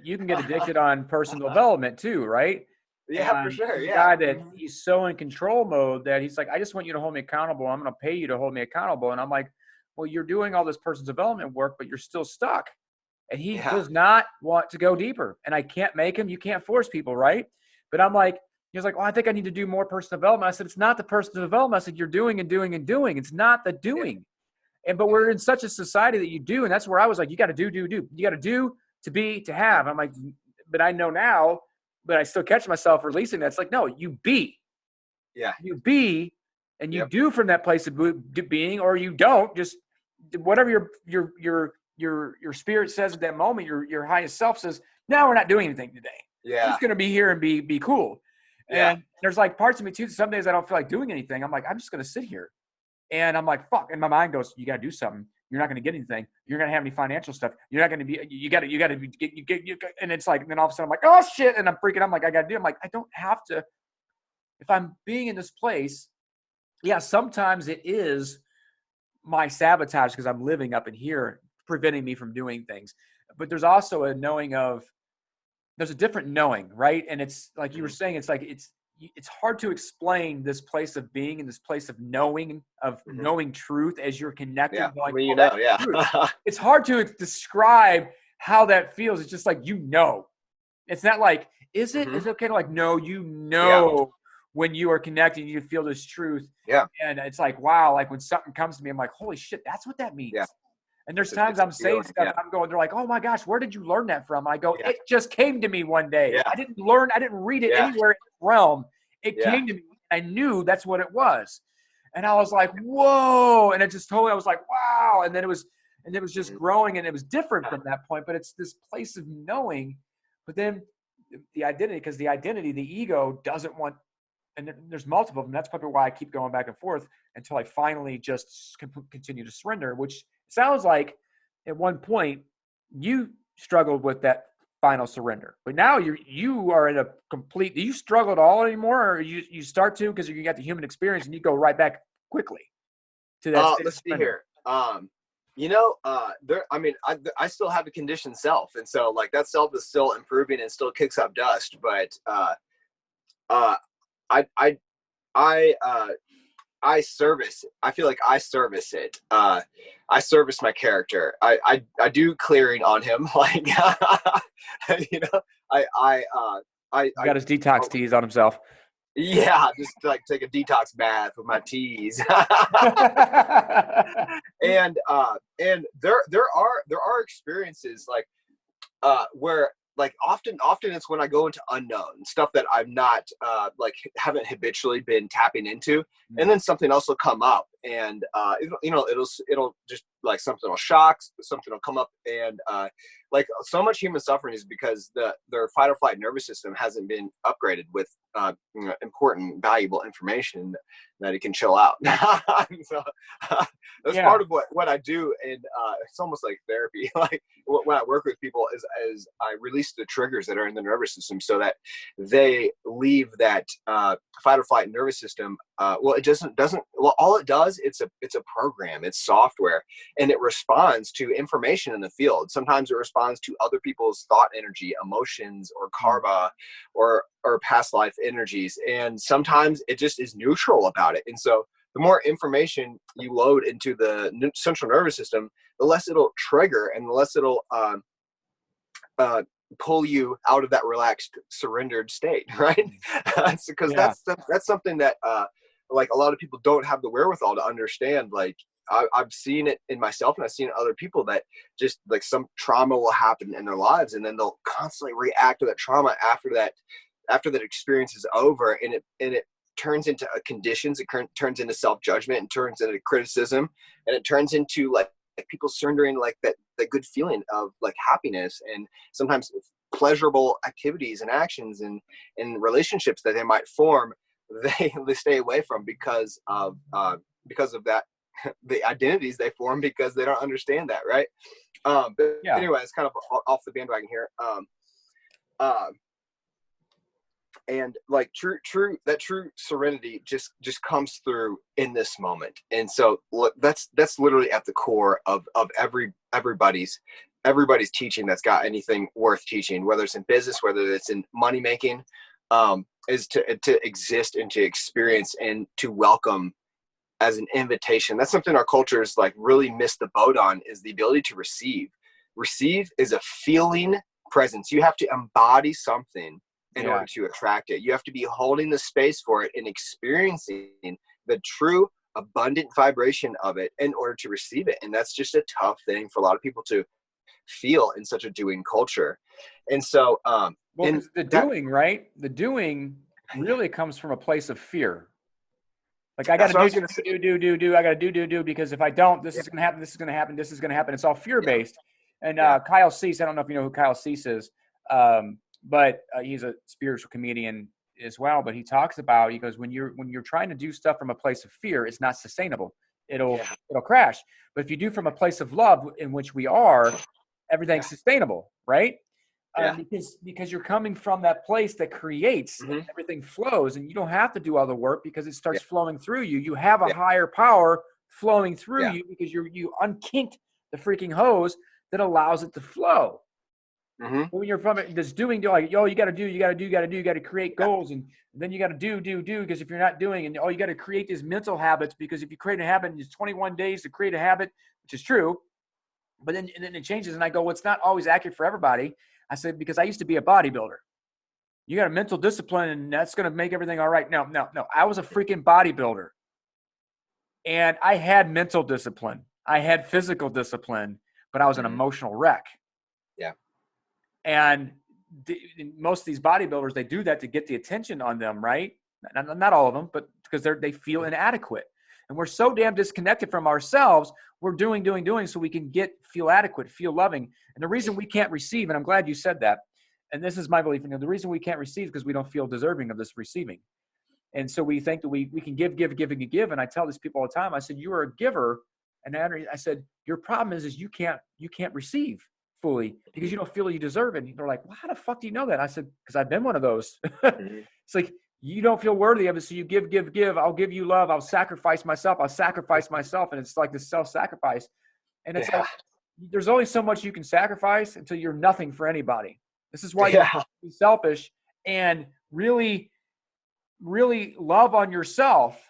You can get addicted on personal development too, right? Yeah, for sure. Yeah. Guy that he's so in control mode that he's like, I just want you to hold me accountable. I'm going to pay you to hold me accountable. And I'm like, well, you're doing all this personal development work, but you're still stuck. And he does not want to go deeper. And I can't make him. You can't force people, right? But I'm like, he was like, oh, I think I need to do more personal development. I said, it's not the personal development. I said, you're doing and doing and doing. It's not the doing. But we're in such a society that you do. And that's where I was like, you got to do. You got to do, to be, to have. I'm like, but I know now, but I still catch myself releasing that. It's like, no, you be. Yeah. You be, and you do from that place of being, or you don't. Just whatever your spirit says at that moment, your highest self says, no, we're not doing anything today. Yeah. I'm just going to be here and be cool. Yeah. And there's like parts of me too. Some days I don't feel like doing anything. I'm like, I'm just going to sit here. And I'm like, fuck. And my mind goes, you got to do something. You're not going to get anything. You're going to have any financial stuff. You're not going to be, you got to, and it's like, and then all of a sudden I'm like, oh shit. And I'm freaking, I'm like, I got to do. I'm like, I don't have to, if I'm being in this place. Yeah. Sometimes it is my sabotage because I'm living up in here, preventing me from doing things. But there's also a knowing there's a different knowing, right? And it's like you were saying, it's like, it's hard to explain this place of being and this place of knowing, knowing truth as you're connected. Yeah. Like, It's hard to describe how that feels. It's just like, it's not like, is it? It's okay to like, no, when you are connected, you feel this truth. Yeah. And it's like, wow, like when something comes to me, I'm like, holy shit, that's what that means. Yeah. And there's times I'm saying stuff, and I'm going, they're like, oh my gosh, where did you learn that from? I go, it just came to me one day. Yeah. I didn't read it anywhere in this realm. It came to me. I knew that's what it was. And I was like, whoa. And it just totally, I was like, wow. And then it was just growing, and it was different from that point, but it's this place of knowing. But then the identity, because the ego doesn't want, and there's multiple of them. That's probably why I keep going back and forth until I finally just continue to surrender, which sounds like at one point you struggled with that final surrender, but now you are in a complete, do you struggle at all anymore, or you start to, because you got the human experience and you go right back quickly to that? Let's see here. I still have a conditioned self. And so like that self is still improving and still kicks up dust. But, I service. I feel like I service it. I service my character. I do clearing on him. Like, I got his detox teas on himself. Yeah, just like take a detox bath with my teas. And there are experiences like where like often it's when I go into unknown stuff that I'm not like haven't habitually been tapping into, and then something else will come up, and it'll just like something will shock, something will come up, and like so much human suffering is because their fight or flight nervous system hasn't been upgraded with important, valuable information that it can chill out. So that's part of what I do, and it's almost like therapy. Like when I work with people is I release the triggers that are in the nervous system so that they leave that fight or flight nervous system. Well, it doesn't. Well, all it does, it's a program, it's software, and it responds to information in the field. Sometimes it responds to other people's thought energy, emotions, or karma, or past life energies, and sometimes it just is neutral about it. And so the more information you load into the central nervous system, the less it'll trigger, and the less it'll pull you out of that relaxed, surrendered state, right? Because that's something that like a lot of people don't have the wherewithal to understand. Like I've seen it in myself, and I've seen other people that just like some trauma will happen in their lives, and then they'll constantly react to that trauma after that experience is over, and it turns into conditions, it turns into self-judgment, and turns into criticism, and it turns into like people surrendering like that good feeling of like happiness, and sometimes pleasurable activities and actions and relationships that they might form, they stay away from because of that the identities they form, because they don't understand that, right? But anyway, it's kind of off the bandwagon here. And like true serenity just comes through in this moment. And so that's literally at the core of everybody's teaching that's got anything worth teaching, whether it's in business, whether it's in money making, is to exist and to experience and to welcome as an invitation. That's something our cultures like really miss the boat on, is the ability to receive. Receive is a feeling presence. You have to embody something in order to attract it. You have to be holding the space for it and experiencing the true abundant vibration of it in order to receive it. And that's just a tough thing for a lot of people to feel in such a doing culture. And so right? The doing really comes from a place of fear. Like I got to do, I got to do, because if I don't, this is going to happen, this is going to happen, this is going to happen. It's all fear-based. And Kyle Cease, I don't know if you know who Kyle Cease is, but he's a spiritual comedian as well. But he talks about, he goes, when you're trying to do stuff from a place of fear, it's not sustainable. It'll crash. But if you do from a place of love, in which we are, everything's sustainable, right? Because you're coming from that place that creates, everything flows, and you don't have to do all the work because it starts flowing through you. You have a higher power flowing through you because you unkinked the freaking hose that allows it to flow. When you're from it, this doing, like, you got to create goals, and then you got to do, because if you're not doing, and you got to create these mental habits, because if you create a habit, it's 21 days to create a habit, which is true, but then it changes. And I go, well, it's not always accurate for everybody. I said, because I used to be a bodybuilder. You got a mental discipline, and that's going to make everything all right. No. I was a freaking bodybuilder, and I had mental discipline. I had physical discipline, but I was an emotional wreck. And most of these bodybuilders, they do that to get the attention on them, right? Not all of them, but because they feel inadequate. And we're so damn disconnected from ourselves. We're doing so we can feel adequate, feel loving. And the reason we can't receive, and I'm glad you said that, and this is my belief, the reason we can't receive is because we don't feel deserving of this receiving. And so we think that we can give. And I tell these people all the time, I said, you are a giver. And I said, your problem is you can't receive fully because you don't feel you deserve it. And they're like, well, how the fuck do you know that? I said, because I've been one of those. It's like, you don't feel worthy of it, so you give. I'll give you love. I'll sacrifice myself. And it's like this self-sacrifice. And it's like, there's only so much you can sacrifice until you're nothing for anybody. This is why you have to be selfish and really, really love on yourself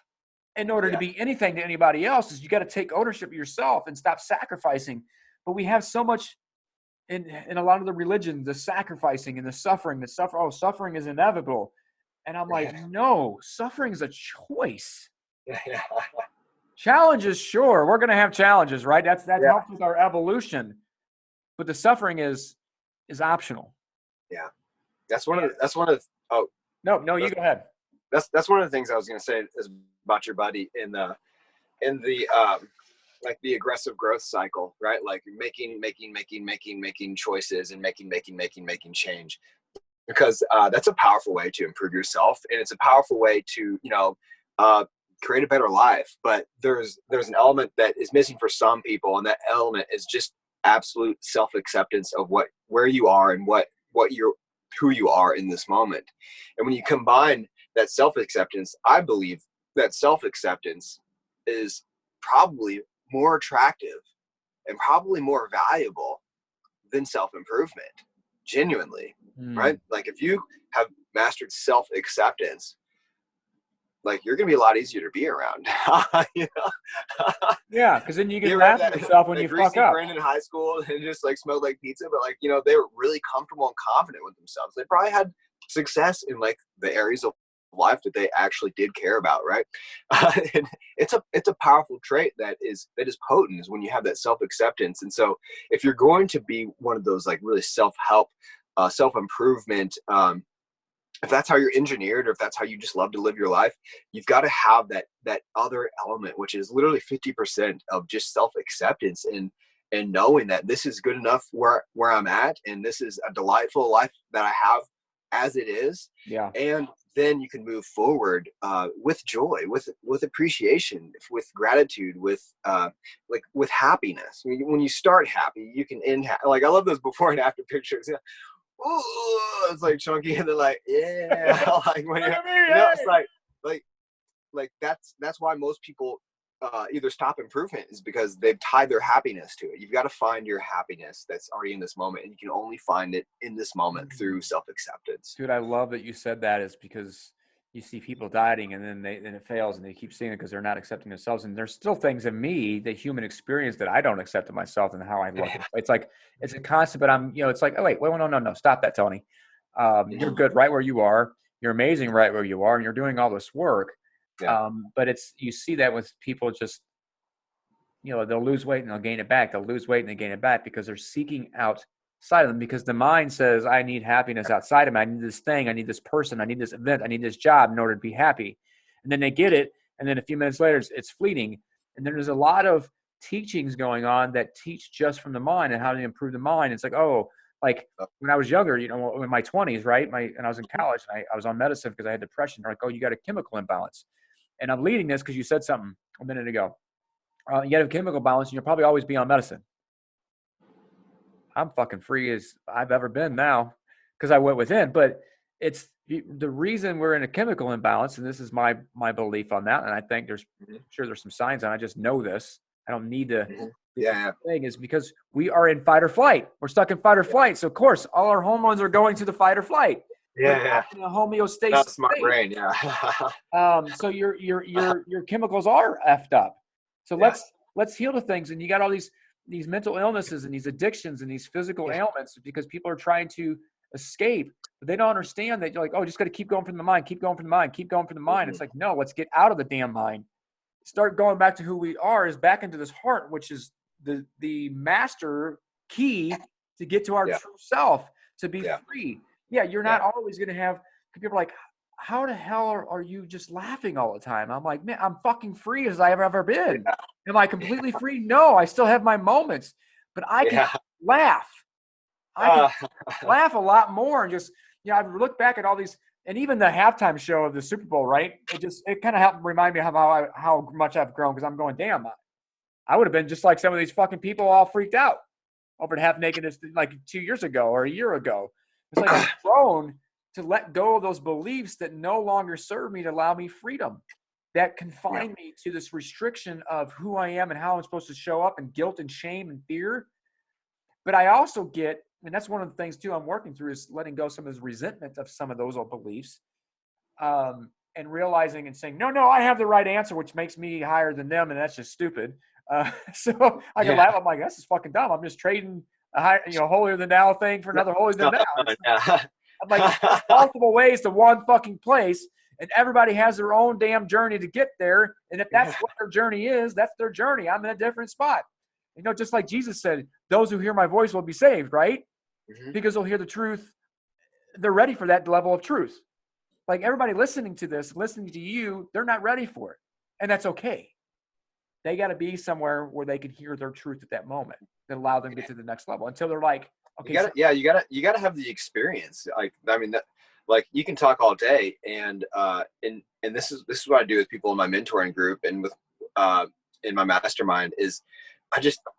in order to be anything to anybody else. Is you got to take ownership of yourself and stop sacrificing. But we have so much in a lot of the religion, the sacrificing and the suffering. Suffering is inevitable. And I'm like, no, suffering is a choice. Challenges, sure, we're going to have challenges, right? That helps with our evolution, but the suffering is optional. Yeah, that's one of. No, you go ahead. That's one of the things I was going to say is about your buddy, and in the like the aggressive growth cycle, right? Like making choices and making change, because that's a powerful way to improve yourself, and it's a powerful way to, you know, create a better life. But there's an element that is missing for some people, and that element is just absolute self-acceptance of where you are and who you are in this moment. And when you combine that self-acceptance, I believe that self-acceptance is probably more attractive and probably more valuable than self-improvement, genuinely. Right? Like if you have mastered self-acceptance, like you're gonna be a lot easier to be around. You know? Yeah, because then you can laugh at yourself when you fuck up. Friend in high school and just like smelled like pizza, but like, you know, they were really comfortable and confident with themselves. They probably had success in like the areas of life that they actually did care about, right? And it's a powerful trait that is potent, is when you have that self-acceptance. And so if you're going to be one of those like really self-help, self-improvement, if that's how you're engineered, or if that's how you just love to live your life, you've got to have that other element, which is literally 50% of just self-acceptance, and knowing that this is good enough where I'm at, and this is a delightful life that I have as it is. Yeah. And then you can move forward with joy, with appreciation, with gratitude, with happiness. When you start happy, you can end like, I love those before and after pictures. Yeah. Ooh, it's like chunky, and then like, yeah, like when you're, you know, it's like that's why most people either stop improvement, is because they've tied their happiness to it. You've got to find your happiness that's already in this moment, and you can only find it in this moment through self-acceptance. Dude, I love that you said that, is because you see people dieting and then it fails, and they keep seeing it because they're not accepting themselves. And there's still things in me, the human experience, that I don't accept in myself and how I look. It's like, it's a constant, but I'm, you know, it's like, oh wait, no, stop that, Tony. You're good right where you are. You're amazing right where you are, and you're doing all this work. Yeah. But you see that with people, just, you know, they'll lose weight and they'll gain it back. They'll lose weight and they gain it back because they're seeking outside of them, because the mind says, I need happiness outside of me. I need this thing. I need this person. I need this event. I need this job in order to be happy. And then they get it. And then a few minutes later, it's fleeting. And then there's a lot of teachings going on that teach just from the mind and how to improve the mind. It's like, oh, like when I was younger, you know, in my 20s, right? And I was in college, and I was on medicine because I had depression. They're like, oh, you got a chemical imbalance. And I'm leading this because you said something a minute ago. You have a chemical balance, and you'll probably always be on medicine. I'm fucking free as I've ever been now, because I went within. But it's the reason we're in a chemical imbalance, and this is my belief on that. And I think there's some signs, and I just know this. I don't need to. Yeah. Thing is because we are in fight or flight. We're stuck in fight or flight. So of course, all our hormones are going to the fight or flight. Yeah. In a homeostasis. Not smart brain. Yeah. So your chemicals are effed up. So let's heal the things. And you got all these mental illnesses and these addictions and these physical ailments because people are trying to escape, but they don't understand that you're like, oh, just got to keep going from the mind, keep going from the mind, keep going from the mind. It's like, no, let's get out of the damn mind. Start going back to who we are, is back into this heart, which is the master key to get to our true self, to be free. Yeah, you're not always going to have people are like, how the hell are you just laughing all the time? I'm like, man, I'm fucking free as I've ever been. Am I completely free? No, I still have my moments, but I can laugh. I can laugh a lot more, and just, you know, I've looked back at all these, and even the halftime show of the Super Bowl, right? It kind of helped remind me of how much I've grown, because I'm going, damn, I would have been just like some of these fucking people all freaked out over the half nakedness like 2 years ago or a year ago. It's like I've grown to let go of those beliefs that no longer serve me, to allow me freedom, that confine me to this restriction of who I am and how I'm supposed to show up, and guilt and shame and fear. But I also get, and that's one of the things too I'm working through, is letting go some of this resentment of some of those old beliefs, and realizing and saying, no, I have the right answer, which makes me higher than them, and that's just stupid. So I can laugh. I'm like, this is fucking dumb. I'm just trading a higher, holier than thou thing for another holier than thou. I'm like, there's multiple ways to one fucking place, and everybody has their own damn journey to get there. And if that's what their journey is, that's their journey. I'm in a different spot. Just like Jesus said, those who hear my voice will be saved, right? Because they'll hear the truth. They're ready for that level of truth. Like everybody listening to this, listening to you, they're not ready for it. And that's okay. they got to be somewhere where they can hear their truth at that moment that allow them to get to the next level until they're like, okay. You gotta have the experience. Like, I mean, like you can talk all day, and this is what I do with people in my mentoring group and with in my mastermind is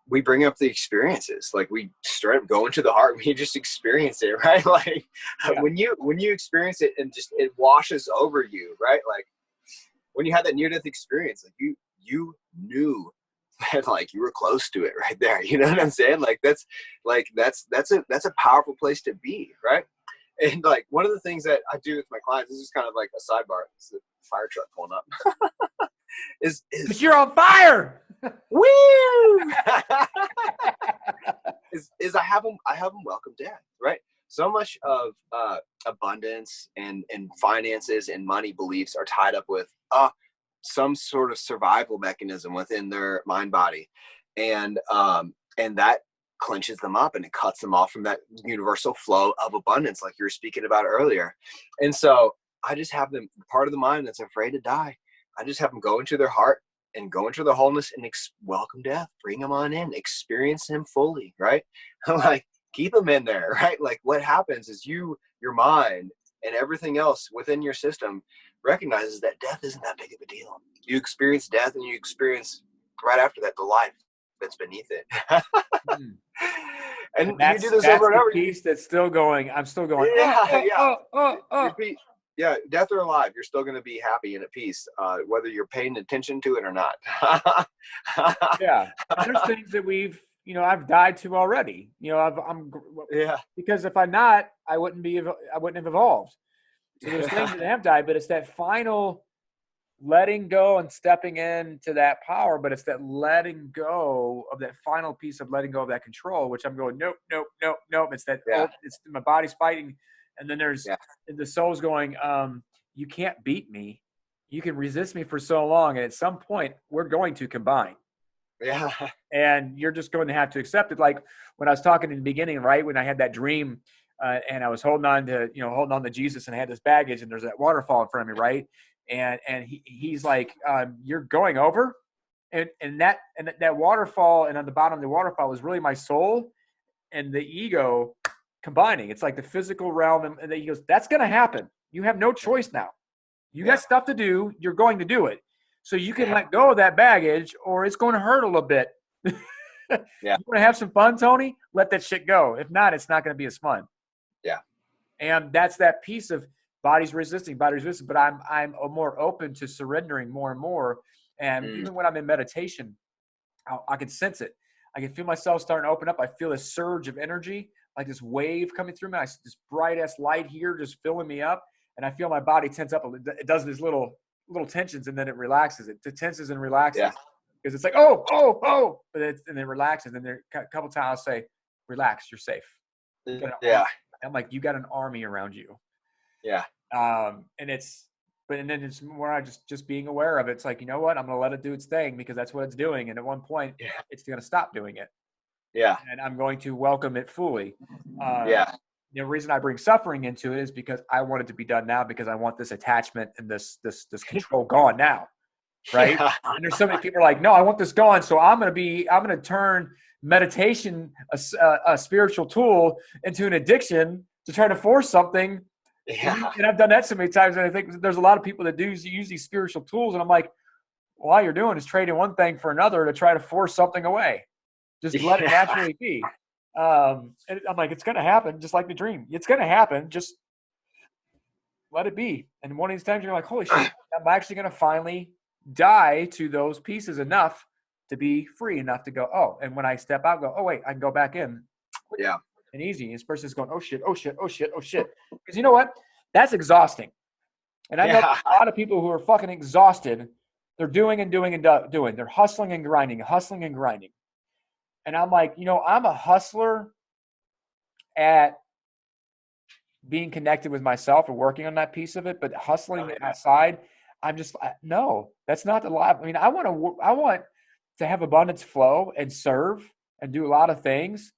we bring up the experiences. Like we straight up go into the heart and we just experience it, right? Like when you experience it and just it washes over you, right? Like when you had that near death experience, like you knew that like you were close to it right there. You know what I'm saying? Like that's a powerful place to be, right? And like one of the things that I do with my clients, this is kind of like a sidebar. It's the fire truck pulling up. is you're on fire. Woo! is I have them welcome death, right? So much of abundance and finances and money beliefs are tied up with some sort of survival mechanism within their mind body, and that clenches them up and it cuts them off from that universal flow of abundance, like you were speaking about earlier. And so I just have them, part of the mind that's afraid to die, I just have them go into their heart and go into the wholeness and welcome death, bring them on in, experience him fully, right? Like keep them in there, right? Like what happens is your mind and everything else within your system recognizes that death isn't that big of a deal. You experience death and you experience right after that the life that's beneath it. and you do this over and over. Piece that's still going. I'm still going. Repeat. Yeah, death or alive, you're still going to be happy and at peace, whether you're paying attention to it or not. Yeah, there's things that I've died to already. Because if I'm not, I wouldn't have evolved. So there's things that have died, but it's that final letting go and stepping into that power. But it's that letting go of that final piece of letting go of that control, which I'm going, nope. It's that it's my body's fighting. And then there's the soul's going, you can't beat me. You can resist me for so long. And at some point we're going to combine. Yeah. And you're just going to have to accept it. Like when I was talking in the beginning, right? When I had that dream and I was holding on to Jesus and I had this baggage and there's that waterfall in front of me. Right. And he's like, you're going over and that waterfall. And on the bottom of the waterfall was really my soul and the ego combining. It's like the physical realm. And then he goes, that's going to happen. You have no choice now. You got stuff to do. You're going to do it. So you can let go of that baggage or it's going to hurt a little bit. You want to have some fun, Tony? Let that shit go. If not, it's not going to be as fun. Yeah. And that's that piece of body's resisting, but I'm more open to surrendering more and more. And even when I'm in meditation, I can sense it. I can feel myself starting to open up. I feel a surge of energy, like this wave coming through me. This bright ass light here just filling me up. And I feel my body tense up. It does these little tensions and then it relaxes. It tenses and relaxes. Yeah. Because it's like, oh, but and then it relaxes. And then a couple times I'll say, relax, you're safe. I'm like, you got an army around you. Yeah. And then it's more just being aware of it. It's like, you know what? I'm going to let it do its thing because that's what it's doing. And at one point it's going to stop doing it. Yeah. And I'm going to welcome it fully. The reason I bring suffering into it is because I want it to be done now because I want this attachment and this control gone now. Right. Yeah. And there's so many people are like, no, I want this gone. So I'm going to turn meditation, a spiritual tool, into an addiction to try to force something. Yeah. And I've done that so many times. And I think there's a lot of people that do use these spiritual tools. And I'm like, well, all you're doing is trading one thing for another to try to force something away. Just let it naturally be. And I'm like, it's going to happen just like the dream. It's going to happen. Just let it be. And one of these times you're like, holy shit, I'm actually going to finally die to those pieces enough to be free enough to go, oh, and when I step out, go, oh, wait, I can go back in. Yeah. And easy. And this person's going, oh, shit. Because you know what? That's exhausting. And I know a lot of people who are fucking exhausted. They're doing and doing and doing. They're hustling and grinding. And I'm like, I'm a hustler at being connected with myself and working on that piece of it, but hustling outside, I'm just, no, that's not the life. I mean, I want to have abundance flow and serve and do a lot of things.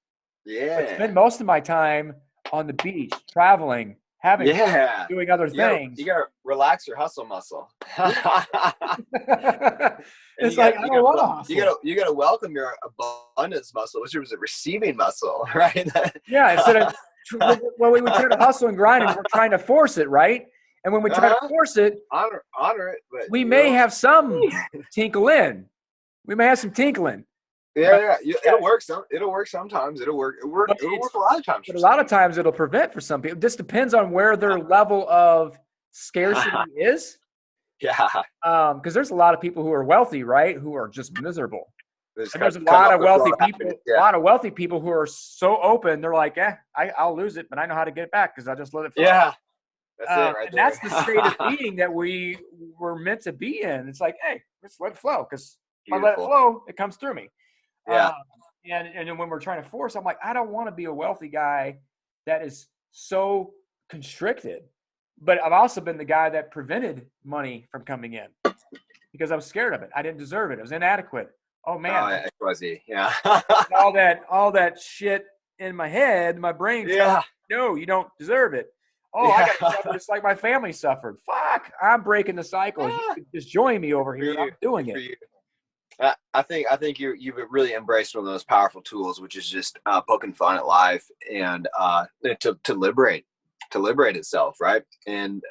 Yeah. But spend most of my time on the beach, traveling, having Yeah. doing other things. You gotta relax your hustle muscle. It's like, I don't want to hustle. You gotta welcome your abundance muscle, which is a receiving muscle, right? Yeah, instead of when we try to hustle and grind and we're trying to force it, right? And when we try to force it, honor it, but we may have some tinkle in. We may have some tinkling. Yeah. It'll work sometimes. It'll work a lot of times. But a lot of times it'll prevent for some people. It just depends on where their level of scarcity is. Yeah. Because there's a lot of people who are wealthy, right? Who are just miserable. And there's a come lot up of with wealthy what people. happened. Yeah. A lot of wealthy people who are so open. They're like, I'll lose it, but I know how to get it back because I just let it flow. Yeah. That's it right and there. that's the state of being that we were meant to be in. It's like, hey, let's let it flow, because if I let it flow, it comes through me. Yeah. And then when we're trying to force, I'm like, I don't want to be a wealthy guy that is so constricted. But I've also been the guy that prevented money from coming in because I was scared of it. I didn't deserve it. It was inadequate. Oh man. Yeah. all that shit in my head, my brain. Yeah. No, you don't deserve it. Oh, I got to suffer just like my family suffered. Fuck, I'm breaking the cycle. You could just join me over here. I'm doing it. I think you've really embraced one of those powerful tools, which is just poking fun at life and to liberate itself, right? And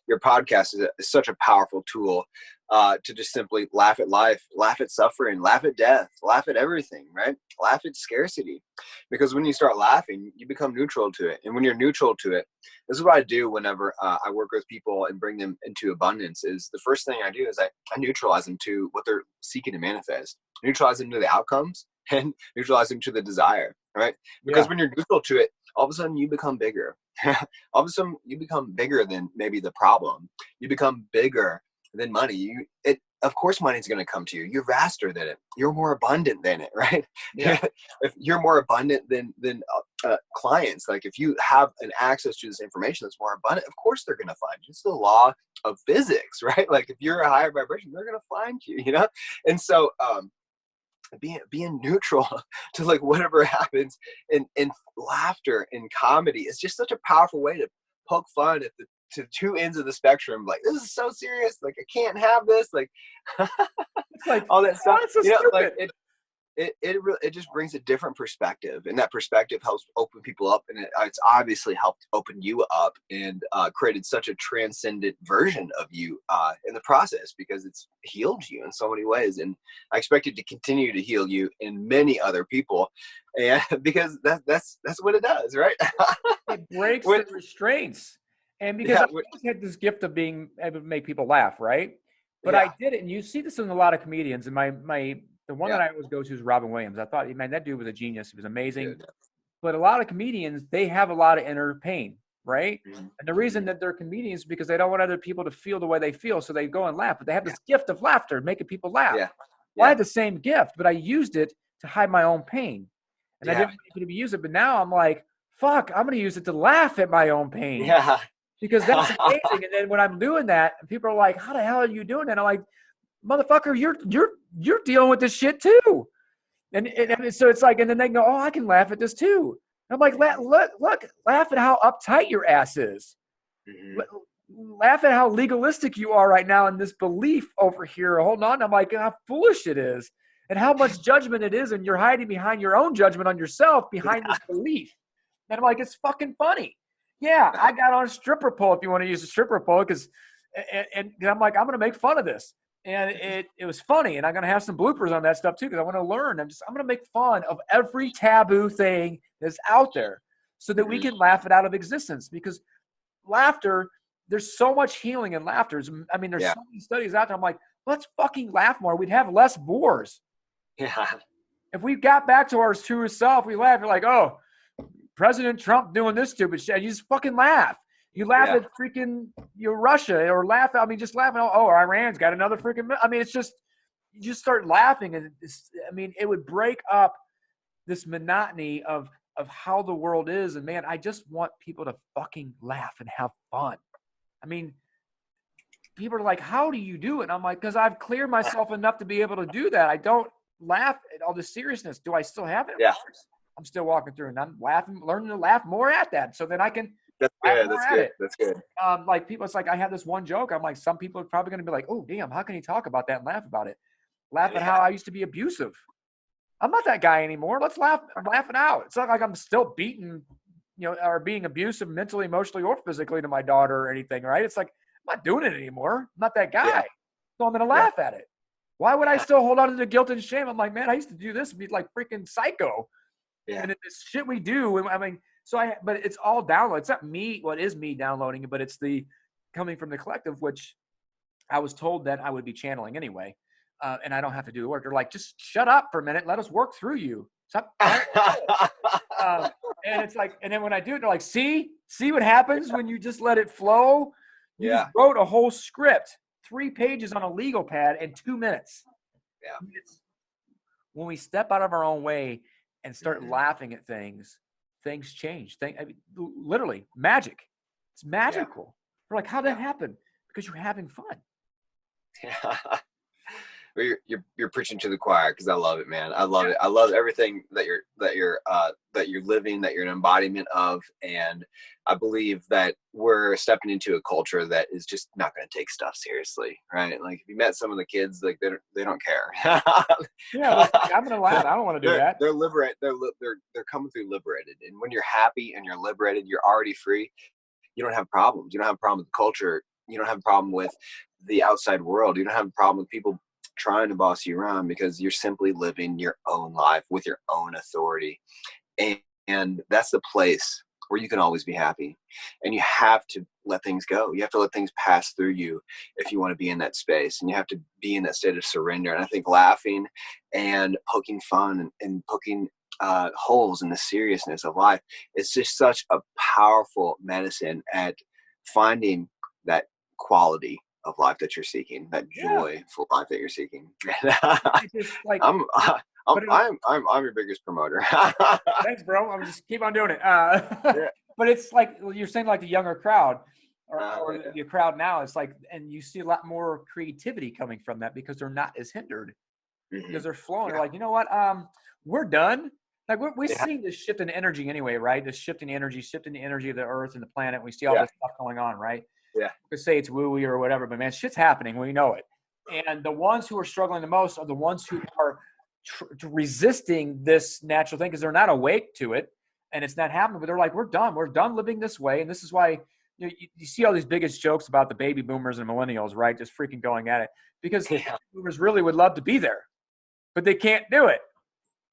your podcast is such a powerful tool to just simply laugh at life, laugh at suffering, laugh at death, laugh at everything, right? Laugh at scarcity, because when you start laughing, you become neutral to it. And when you're neutral to it, this is what I do whenever I work with people and bring them into abundance. Is the first thing I do is I neutralize them to what they're seeking to manifest, neutralize them to the outcomes, and neutralize them to the desire, right? Because when you're neutral to it, all of a sudden you become bigger. All of a sudden you become bigger than maybe the problem. You become bigger than money. Of course money's going to come to you. You're vaster than it. You're more abundant than it, right? Yeah. If you're more abundant than clients, like if you have an access to this information that's more abundant, of course they're going to find you. It's the law of physics, right? Like if you're a higher vibration, they're going to find you, you know? And so, being neutral to like whatever happens in laughter and comedy is just such a powerful way to poke fun at to two ends of the spectrum. Like, this is so serious. Like, I can't have this. Like, it's like all that stuff. So like it just brings a different perspective, and that perspective helps open people up, and it's obviously helped open you up and created such a transcendent version of you in the process, because it's healed you in so many ways, and I expect it to continue to heal you in many other people, and because that's what it does, right? It breaks the restraints, and because I always had this gift of being able to make people laugh, right? But I did it, and you see this in a lot of comedians, and the one that I always go to is Robin Williams. I thought, man, that dude was a genius. He was amazing. Dude. But a lot of comedians, they have a lot of inner pain, right? Mm-hmm. And the reason that they're comedians is because they don't want other people to feel the way they feel, so they go and laugh. But they have this gift of laughter, making people laugh. Yeah. Well, I had the same gift, but I used it to hide my own pain. And I didn't want to use it, but now I'm like, fuck, I'm going to use it to laugh at my own pain. Yeah. Because that's amazing. And then when I'm doing that, and people are like, how the hell are you doing that? I'm like, motherfucker, you're dealing with this shit too. And so it's like, and then they go, oh, I can laugh at this too. And I'm like, look, laugh at how uptight your ass is. Mm-hmm. Laugh at how legalistic you are right now in this belief over here. Hold on. I'm like, how foolish it is, and how much judgment it is. And you're hiding behind your own judgment on yourself, behind this belief. And I'm like, it's fucking funny. Yeah, I got on a stripper pole, if you want to use a stripper pole, because I'm like, I'm going to make fun of this. And it was funny, and I'm going to have some bloopers on that stuff too, because I want to learn. I'm going to make fun of every taboo thing that's out there so that we can laugh it out of existence, because laughter, there's so much healing in laughter. I mean, there's so many studies out there. I'm like, let's fucking laugh more. We'd have less wars. Yeah. If we got back to our true self, we laugh. We're like, oh, President Trump doing this stupid shit. You just fucking laugh. You laugh at freaking Russia, or laugh. I mean, just laughing. Oh, Iran's got another freaking. I mean, it's just, you just start laughing, and it would break up this monotony of how the world is. And man, I just want people to fucking laugh and have fun. I mean, people are like, how do you do it? And I'm like, because I've cleared myself enough to be able to do that. I don't laugh at all the seriousness. Do I still have it? Yeah. I'm still walking through, and I'm laughing, learning to laugh more at that, so then I can That's good. That's good. That's good. Like people, it's like I had this one joke. I'm like, some people are probably going to be like, oh damn, how can he talk about that and laugh about it? Laugh at how I used to be abusive. I'm not that guy anymore. Let's laugh. I'm laughing out. It's not like I'm still beating, or being abusive mentally, emotionally, or physically to my daughter or anything, right? It's like, I'm not doing it anymore. I'm not that guy. Yeah. So I'm going to laugh at it. Why would I still hold on to the guilt and shame? I'm like, man, I used to do this and be like freaking psycho. Yeah. And it's shit we do. I mean, but it's all download. It's not me. What is me downloading it? But it's the coming from the collective, which I was told that I would be channeling anyway. And I don't have to do the work. They're like, just shut up for a minute. Let us work through you. Stop. And it's like, and then when I do it, they're like, see what happens when you just let it flow. You just wrote a whole script, 3 pages on a legal pad in 2 minutes. Yeah. When we step out of our own way and start laughing at things change. Literally magic. It's magical. We're like, how'd that happen? Because you're having fun. Yeah. You're preaching to the choir, because I love it, man. I love it. I love everything that you're living, that you're an embodiment of, and I believe that we're stepping into a culture that is just not going to take stuff seriously, right? Like if you met some of the kids, like they don't care. I'm gonna laugh. I don't want to do that. They're liberated. They're coming through liberated, and when you're happy and you're liberated, you're already free. You don't have problems. You don't have a problem with the culture. You don't have a problem with the outside world. You don't have a problem with people trying to boss you around, because you're simply living your own life with your own authority. And that's the place where you can always be happy. And you have to let things go. You have to let things pass through you if you want to be in that space. And you have to be in that state of surrender. And I think laughing and poking fun and poking holes in the seriousness of life is just such a powerful medicine at finding that quality of life that you're seeking, that joyful life that you're seeking. Like, I'm your biggest promoter. Thanks, bro. I'm just keep on doing it. But it's like you're saying, like the younger crowd or the crowd now. It's like, and you see a lot more creativity coming from that because they're not as hindered, because they're flowing. They're like, you know what? We're done. Like we're seeing this shift in energy anyway, right? This shifting energy of the earth and the planet. We see all this stuff going on, right? Yeah. We could say it's woo-wee or whatever, but man, shit's happening. We know it. And the ones who are struggling the most are the ones who are resisting this natural thing because they're not awake to it and it's not happening. But they're like, we're done living this way. And this is why you see all these biggest jokes about the baby boomers and millennials, right? Just freaking going at it because boomers really would love to be there, but they can't do it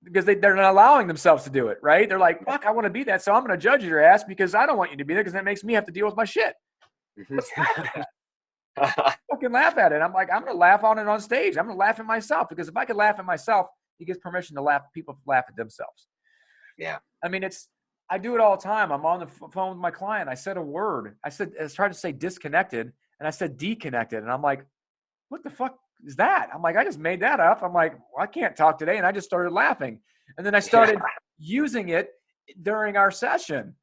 because they're not allowing themselves to do it, right? They're like, fuck, I want to be that, so I'm going to judge your ass because I don't want you to be there because that makes me have to deal with my shit. Fucking laugh at it. I'm like, I'm gonna laugh on it on stage. I'm gonna laugh at myself because if I could laugh at myself, he gives permission to laugh. People laugh at themselves. Yeah. I mean, I do it all the time. I'm on the phone with my client. I said a word. I was trying to say disconnected, and I said deconnected, and I'm like, what the fuck is that? I'm like, I just made that up. I'm like, well, I can't talk today, and I just started laughing, and then I started using it during our session,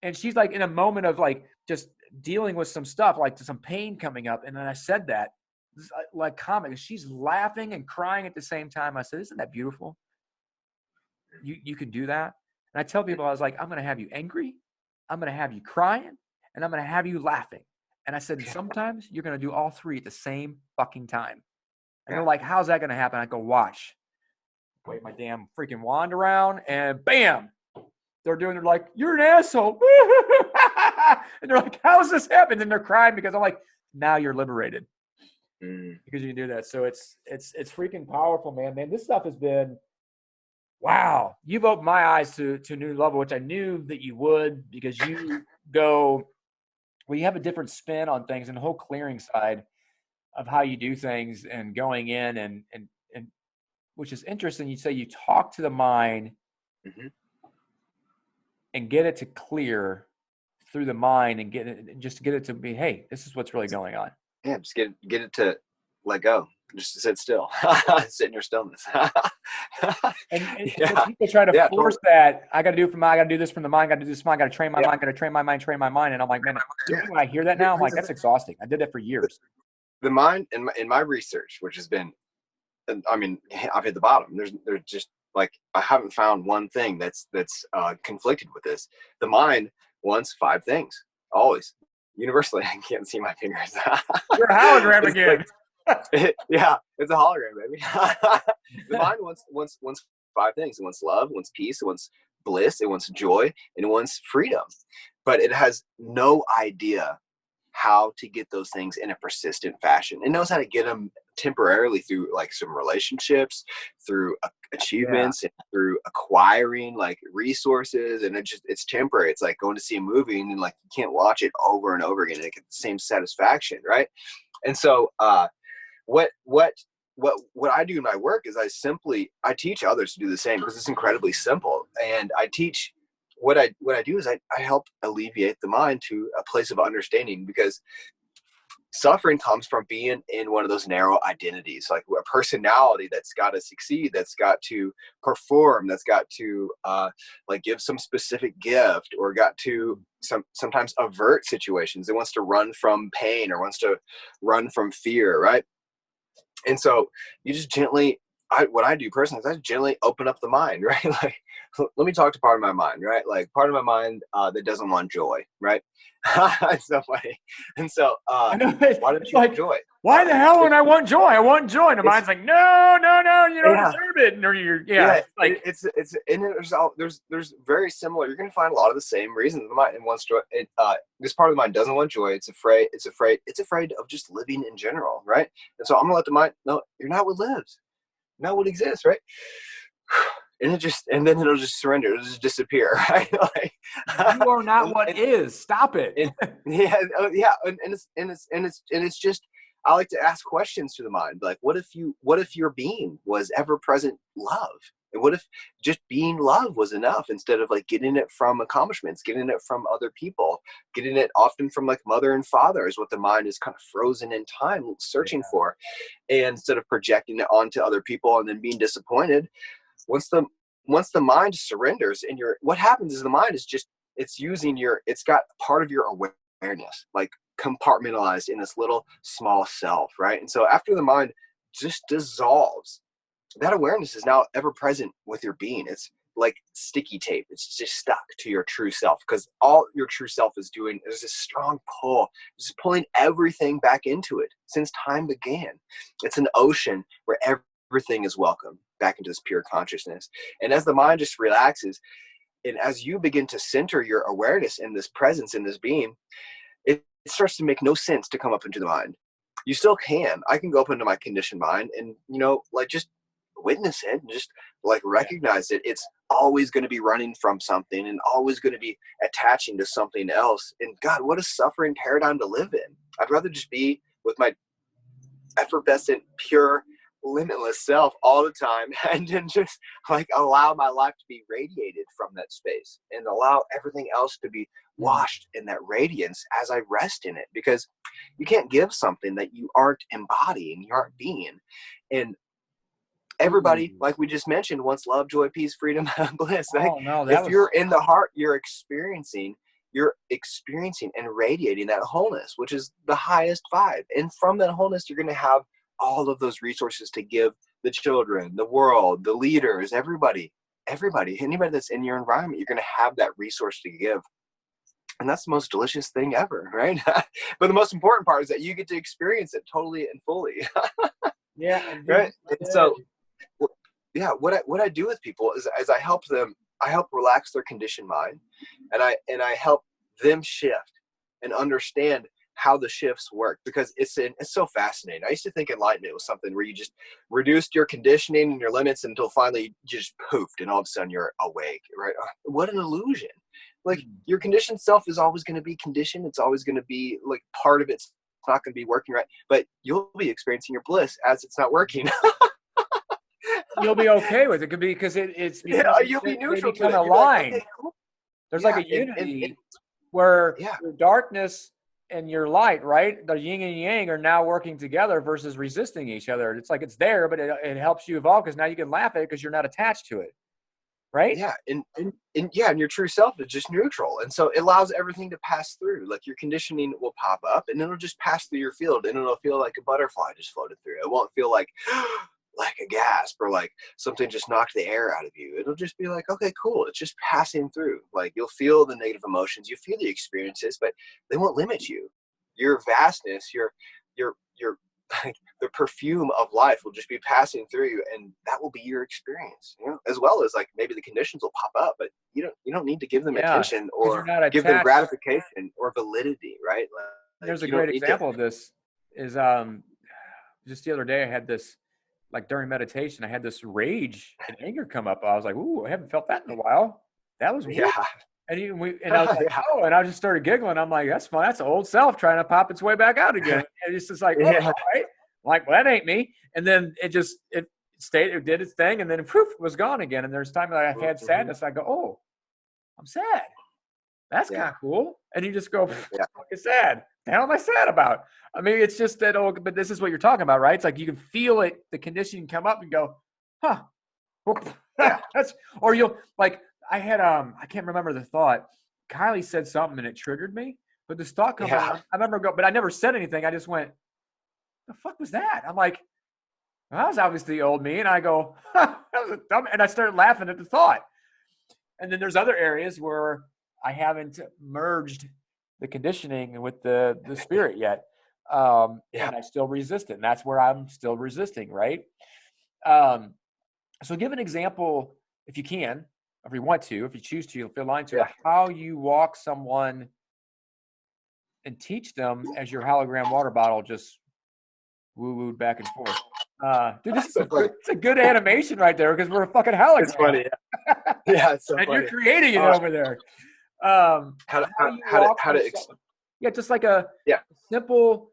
and she's like in a moment of like just dealing with some stuff, like some pain coming up. And then I said that, like comic, she's laughing and crying at the same time. I said, isn't that beautiful? You can do that. And I tell people, I was like, I'm going to have you angry. I'm going to have you crying. And I'm going to have you laughing. And I said, sometimes you're going to do all 3 at the same fucking time. And they're like, how's that going to happen? I go, watch. Wave my damn freaking wand around and bam. They're like, you're an asshole. And they're like, how's this happen? And they're crying because I'm like, now you're liberated because you can do that. So it's freaking powerful, man. This stuff has been, wow. You've opened my eyes to a new level, which I knew that you would, because you you have a different spin on things and the whole clearing side of how you do things and going in and which is interesting. You say you talk to the mind and get it to clear through the mind and get it to be, hey, this is what's really going on. Yeah, just get it to let go. Just sit still. Sit in your stillness. and people try to force that. I got to do this from the mind. I got to do this from the mind. I got to train my mind. Got to train my mind. And I'm like, man, when I hear that now, I'm like, that's exhausting. I did that for years. The mind in my research, which has been, I mean, I've hit the bottom. There's just like, I haven't found one thing that's conflicted with this. The mind wants 5 things. always. Universally, I can't see my fingers. You're a hologram again. Yeah, it's a hologram, baby. The mind wants 5 things. It wants love, it wants peace, it wants bliss, it wants joy, and it wants freedom. But it has no idea how to get those things in a persistent fashion. It knows how to get them temporarily through like some relationships, through achievements, and through acquiring like resources. And it's temporary. It's like going to see a movie and like you can't watch it over and over again and get the same satisfaction, right? And so what I do in my work is I teach others to do the same, because it's incredibly simple. And I teach what I do is I help alleviate the mind to a place of understanding, because suffering comes from being in one of those narrow identities, like a personality that's got to succeed, that's got to perform, that's got to like give some specific gift, or got to sometimes avert situations. It wants to run from pain or wants to run from fear, right? And so you just gently, what I do personally is I gently open up the mind, right? Like, let me talk to part of my mind, right? Like part of my mind that doesn't want joy, right? It's so funny. And so why don't you want joy? Why the hell would I want joy? I want joy. And the mind's like, no, you don't deserve it. And it's like, there's very similar. You're going to find a lot of the same reasons the mind wants joy. This part of the mind doesn't want joy. It's afraid of just living in general, right? And so I'm gonna let the mind know you're not what lives, not what exists, right? And then it'll just surrender. It'll just disappear, right? Like, you are not what is. Stop it. And it's just, I like to ask questions to the mind, like, what if your being was ever present love? And what if just being love was enough, instead of like getting it from accomplishments, getting it from other people, getting it often from like mother and father is what the mind is kind of frozen in time searching for. And instead of projecting it onto other people and then being disappointed, once the mind surrenders, and what happens is the mind is just, it's got part of your awareness like compartmentalized in this little small self, right? And so after the mind just dissolves, that awareness is now ever present with your being. It's like sticky tape. It's just stuck to your true self, because all your true self is doing is this strong pull, just pulling everything back into it since time began. It's an ocean where everything is welcome back into this pure consciousness. And as the mind just relaxes, and as you begin to center your awareness in this presence, in this being, it starts to make no sense to come up into the mind. You still can. I can go up into my conditioned mind and, like just witness it and just like recognize it. It's always going to be running from something and always going to be attaching to something else. And God, what a suffering paradigm to live in. I'd rather just be with my effervescent, pure, limitless self all the time, and then just like allow my life to be radiated from that space and allow everything else to be washed in that radiance as I rest in it. Because you can't give something that you aren't embodying, you aren't being. And everybody, like we just mentioned, wants love, joy, peace, freedom, bliss. If you're in the heart, you're experiencing and radiating that wholeness, which is the highest vibe. And from that wholeness, you're going to have all of those resources to give the children, the world, the leaders, anybody that's in your environment. You're going to have that resource to give. And that's the most delicious thing ever, right? But the most important part is that you get to experience it totally and fully. Right? And so, what I do with people is I help relax their conditioned mind, and I help them shift and understand how the shifts work, because it's so fascinating. I used to think enlightenment was something where you just reduced your conditioning and your limits until finally you just poofed and all of a sudden you're awake, right? What an illusion. Like your conditioned self is always going to be conditioned. It's always going to be like part of it's not going to be working right, but you'll be experiencing your bliss as it's not working. You'll be okay with it, because it's you'll be neutral. They become aligned. Like, okay, cool. There's like a unity where your darkness and your light, right? The yin and yang are now working together versus resisting each other. It's like it's there, but it helps you evolve, because now you can laugh at it because you're not attached to it, right? Yeah, and your true self is just neutral, and so it allows everything to pass through. Like your conditioning will pop up, and it'll just pass through your field, and it'll feel like a butterfly just floated through. It won't feel like like a gasp or like something just knocked the air out of you. It'll just be like, okay, cool. It's just passing through. Like you'll feel the negative emotions, you feel the experiences, but they won't limit you. Your vastness, your like the perfume of life will just be passing through you, and that will be your experience, you know, as well as like maybe the conditions will pop up, but you don't need to give them Yeah, attention because you're or not give them attached. gratification or validity, right? Like There's a you great don't need to. example of this is just the other day I had this, like during meditation, I had this rage and anger come up. I was like, ooh, I haven't felt that in a while. That was weird. Yeah. And I was like, Yeah. oh, and I just started giggling. I'm like, that's fun. That's the old self trying to pop its way back out again. And it's just like, oh, Yeah. all right. I'm like, well, that ain't me. And then it did its thing, and then poof, it was gone again. And there's times that I've had sadness. I go, oh, I'm sad. That's kind of cool. And you just go, fucking sad. The hell am I sad about? I mean, it's just that old, but this is what you're talking about, right? It's like you can feel it, the conditioning come up and go, huh. That's, or you'll like, I had, I can't remember the thought. Kylie said something and it triggered me, but this thought come on. I remember but I never said anything. I just went, the fuck was that? I'm like, well, that was obviously old me. And I go, that was a dumb, and I started laughing at the thought. And then there's other areas where I haven't merged the conditioning with the spirit yet. And I still resist it. And that's where I'm still resisting, right? So give an example, if you can, if you want to, if you choose to, feel line to how you walk someone and teach them as your hologram water bottle just woo-wooed back and forth. Dude, it's a good animation right there because we're a fucking hologram. It's funny. Yeah, it's so and funny. You're creating it over there. Just like a simple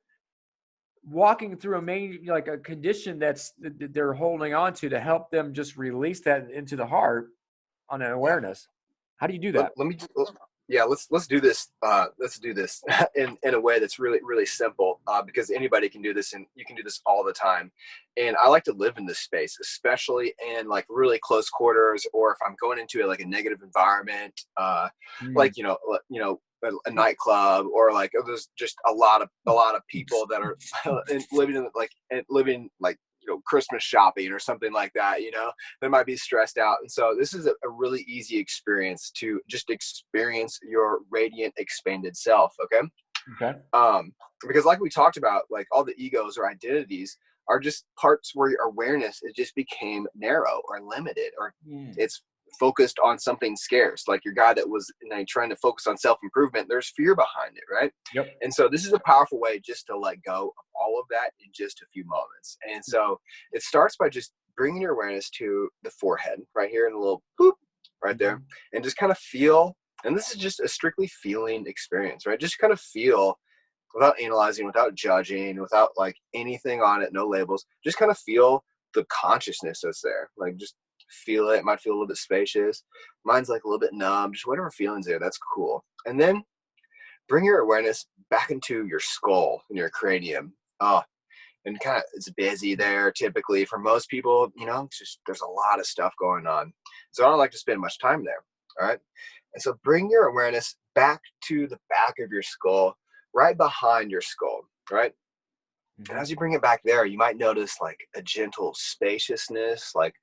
walking through a condition that they're holding on to help them just release that into the heart on an awareness. How do you do that? Let's do this. Let's do this in a way that's really, really simple, because anybody can do this, and you can do this all the time. And I like to live in this space, especially in like really close quarters, or if I'm going into a negative environment, like a nightclub, or like there's just a lot of people that are living Christmas shopping or something like that, they might be stressed out. And so this is a really easy experience to just experience your radiant expanded self. Okay. Because like we talked about, like all the egos or identities are just parts where your awareness, it just became narrow or limited, or it's focused on something scarce. Like your guy that was trying to focus on self-improvement, there's fear behind it, right? Yep. And so this is a powerful way just to let go of all of that in just a few moments. And so it starts by just bringing your awareness to the forehead right here, in a little boop right there, and just kind of feel. And this is just a strictly feeling experience, right? Just kind of feel without analyzing, without judging, without like anything on it, no labels. Just kind of feel the consciousness that's there. Like just feel it. It might feel a little bit spacious. Mine's like a little bit numb. Just whatever feeling's there, that's cool. And then bring your awareness back into your skull and your cranium. And kind of, it's busy there typically for most people, it's just, there's a lot of stuff going on. So I don't like to spend much time there. All right. And so bring your awareness back to the back of your skull, right behind your skull, right? And as you bring it back there, you might notice like a gentle spaciousness, like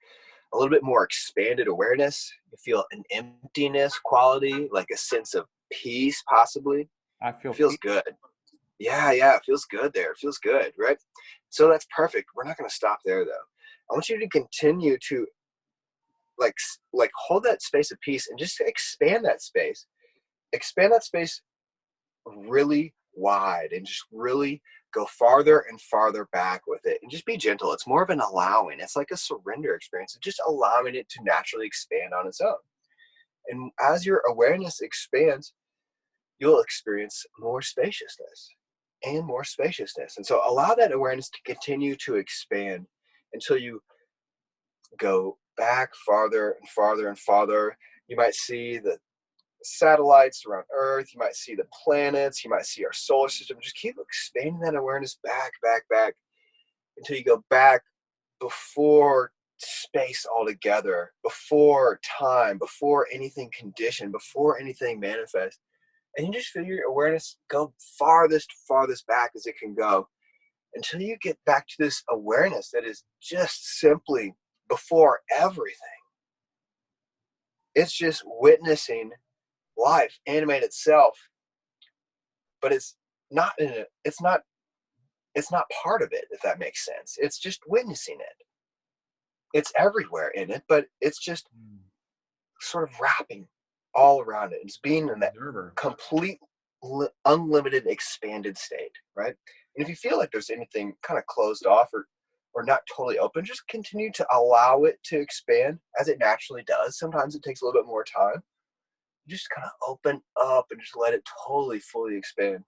a little bit more expanded awareness. You feel an emptiness quality, like a sense of peace, possibly. It feels good. Yeah, it feels good there. It feels good, right? So that's perfect. We're not going to stop there, though. I want you to continue to like hold that space of peace and just expand that space. Expand that space really wide and just really go farther and farther back with it, and just be gentle. It's more of an allowing. It's like a surrender experience of just allowing it to naturally expand on its own. And as your awareness expands, you'll experience more spaciousness and more spaciousness. And so allow that awareness to continue to expand until you go back farther and farther and farther. You might see the satellites around Earth. You might see the planets. You might see our solar system. Just keep expanding that awareness back until you go back before space altogether, before time, before anything conditioned, before anything manifests. And you just feel your awareness go farthest back as it can go until you get back to this awareness that is just simply before everything. It's just witnessing life animate itself, but it's not part of it, if that makes sense. It's just witnessing it. It's everywhere in it, but it's just sort of wrapping all around it. It's being in that complete, unlimited, expanded state, right? And if you feel like there's anything kind of closed off or not totally open, just continue to allow it to expand as it naturally does. Sometimes it takes a little bit more time. Just kind of open up and just let it totally, fully expand.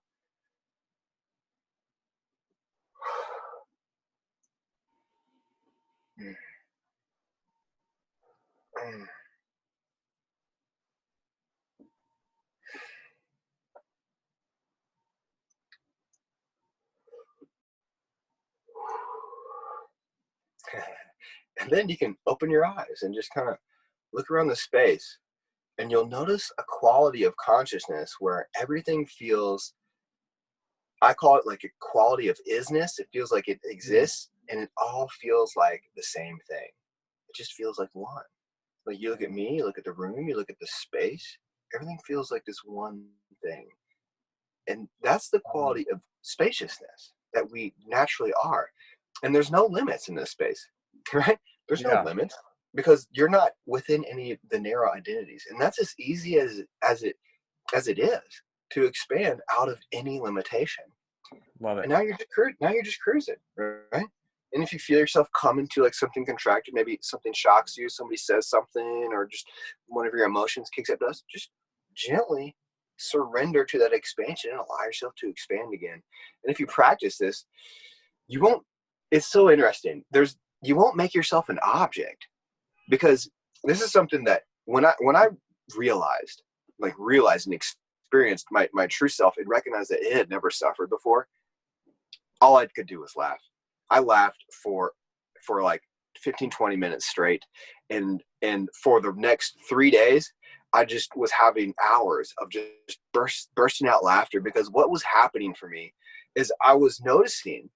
And then you can open your eyes and just kind of look around the space, and you'll notice a quality of consciousness where everything feels, I call it like a quality of isness. It feels like it exists, and it all feels like the same thing. It just feels like one. Like you look at me, you look at the room, you look at the space, everything feels like this one thing. And that's the quality of spaciousness that we naturally are. And there's no limits in this space, right? There's no limits because you're not within any of the narrow identities. And that's as easy as it is to expand out of any limitation. Love it. And now you're just cruising, right? And if you feel yourself coming to like something contracted, maybe something shocks you, somebody says something, or just one of your emotions kicks up dust, just gently surrender to that expansion and allow yourself to expand again. And if you practice this, you won't, it's so interesting. You won't make yourself an object, because this is something that when I realized and experienced my true self and recognized that it had never suffered before, all I could do was laugh. I laughed for like 15-20 minutes straight, and for the next 3 days I just was having hours of just bursting out laughter, because what was happening for me is I was noticing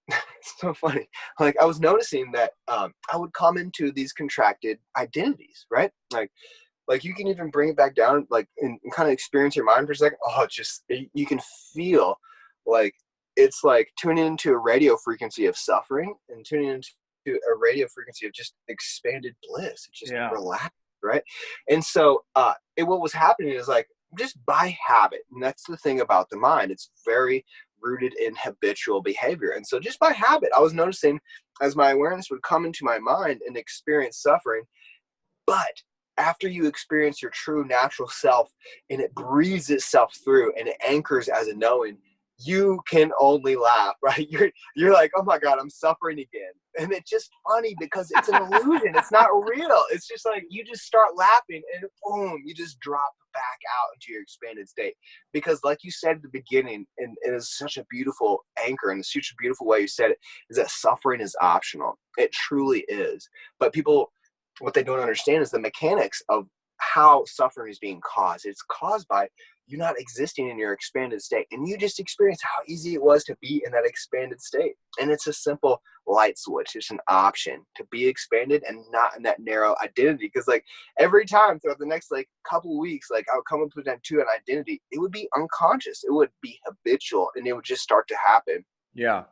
it's so funny, like I was noticing that I would come into these contracted identities, right? Like you can even bring it back down, like and kind of experience your mind for a second. Oh, you can feel like it's like tuning into a radio frequency of suffering and tuning into a radio frequency of just expanded bliss. It's just relaxed, right? And so what was happening is like just by habit, and that's the thing about the mind, it's very rooted in habitual behavior. And so just by habit, I was noticing as my awareness would come into my mind and experience suffering, but after you experience your true natural self and it breathes itself through and it anchors as a knowing, you can only laugh, right? You're like, oh my God, I'm suffering again. And it's just funny because it's an illusion. It's not real. It's just like you just start laughing and boom, you just drop back out into your expanded state. Because like you said at the beginning, and it is such a beautiful anchor and such a beautiful way you said it, is that suffering is optional. It truly is. But people, what they don't understand is the mechanics of how suffering is being caused. It's caused by you not existing in your expanded state. And you just experienced how easy it was to be in that expanded state. And it's a simple light switch. It's an option to be expanded and not in that narrow identity. Because like every time throughout the next like couple of weeks, like I would come up to an identity, it would be unconscious. It would be habitual and it would just start to happen. Yeah.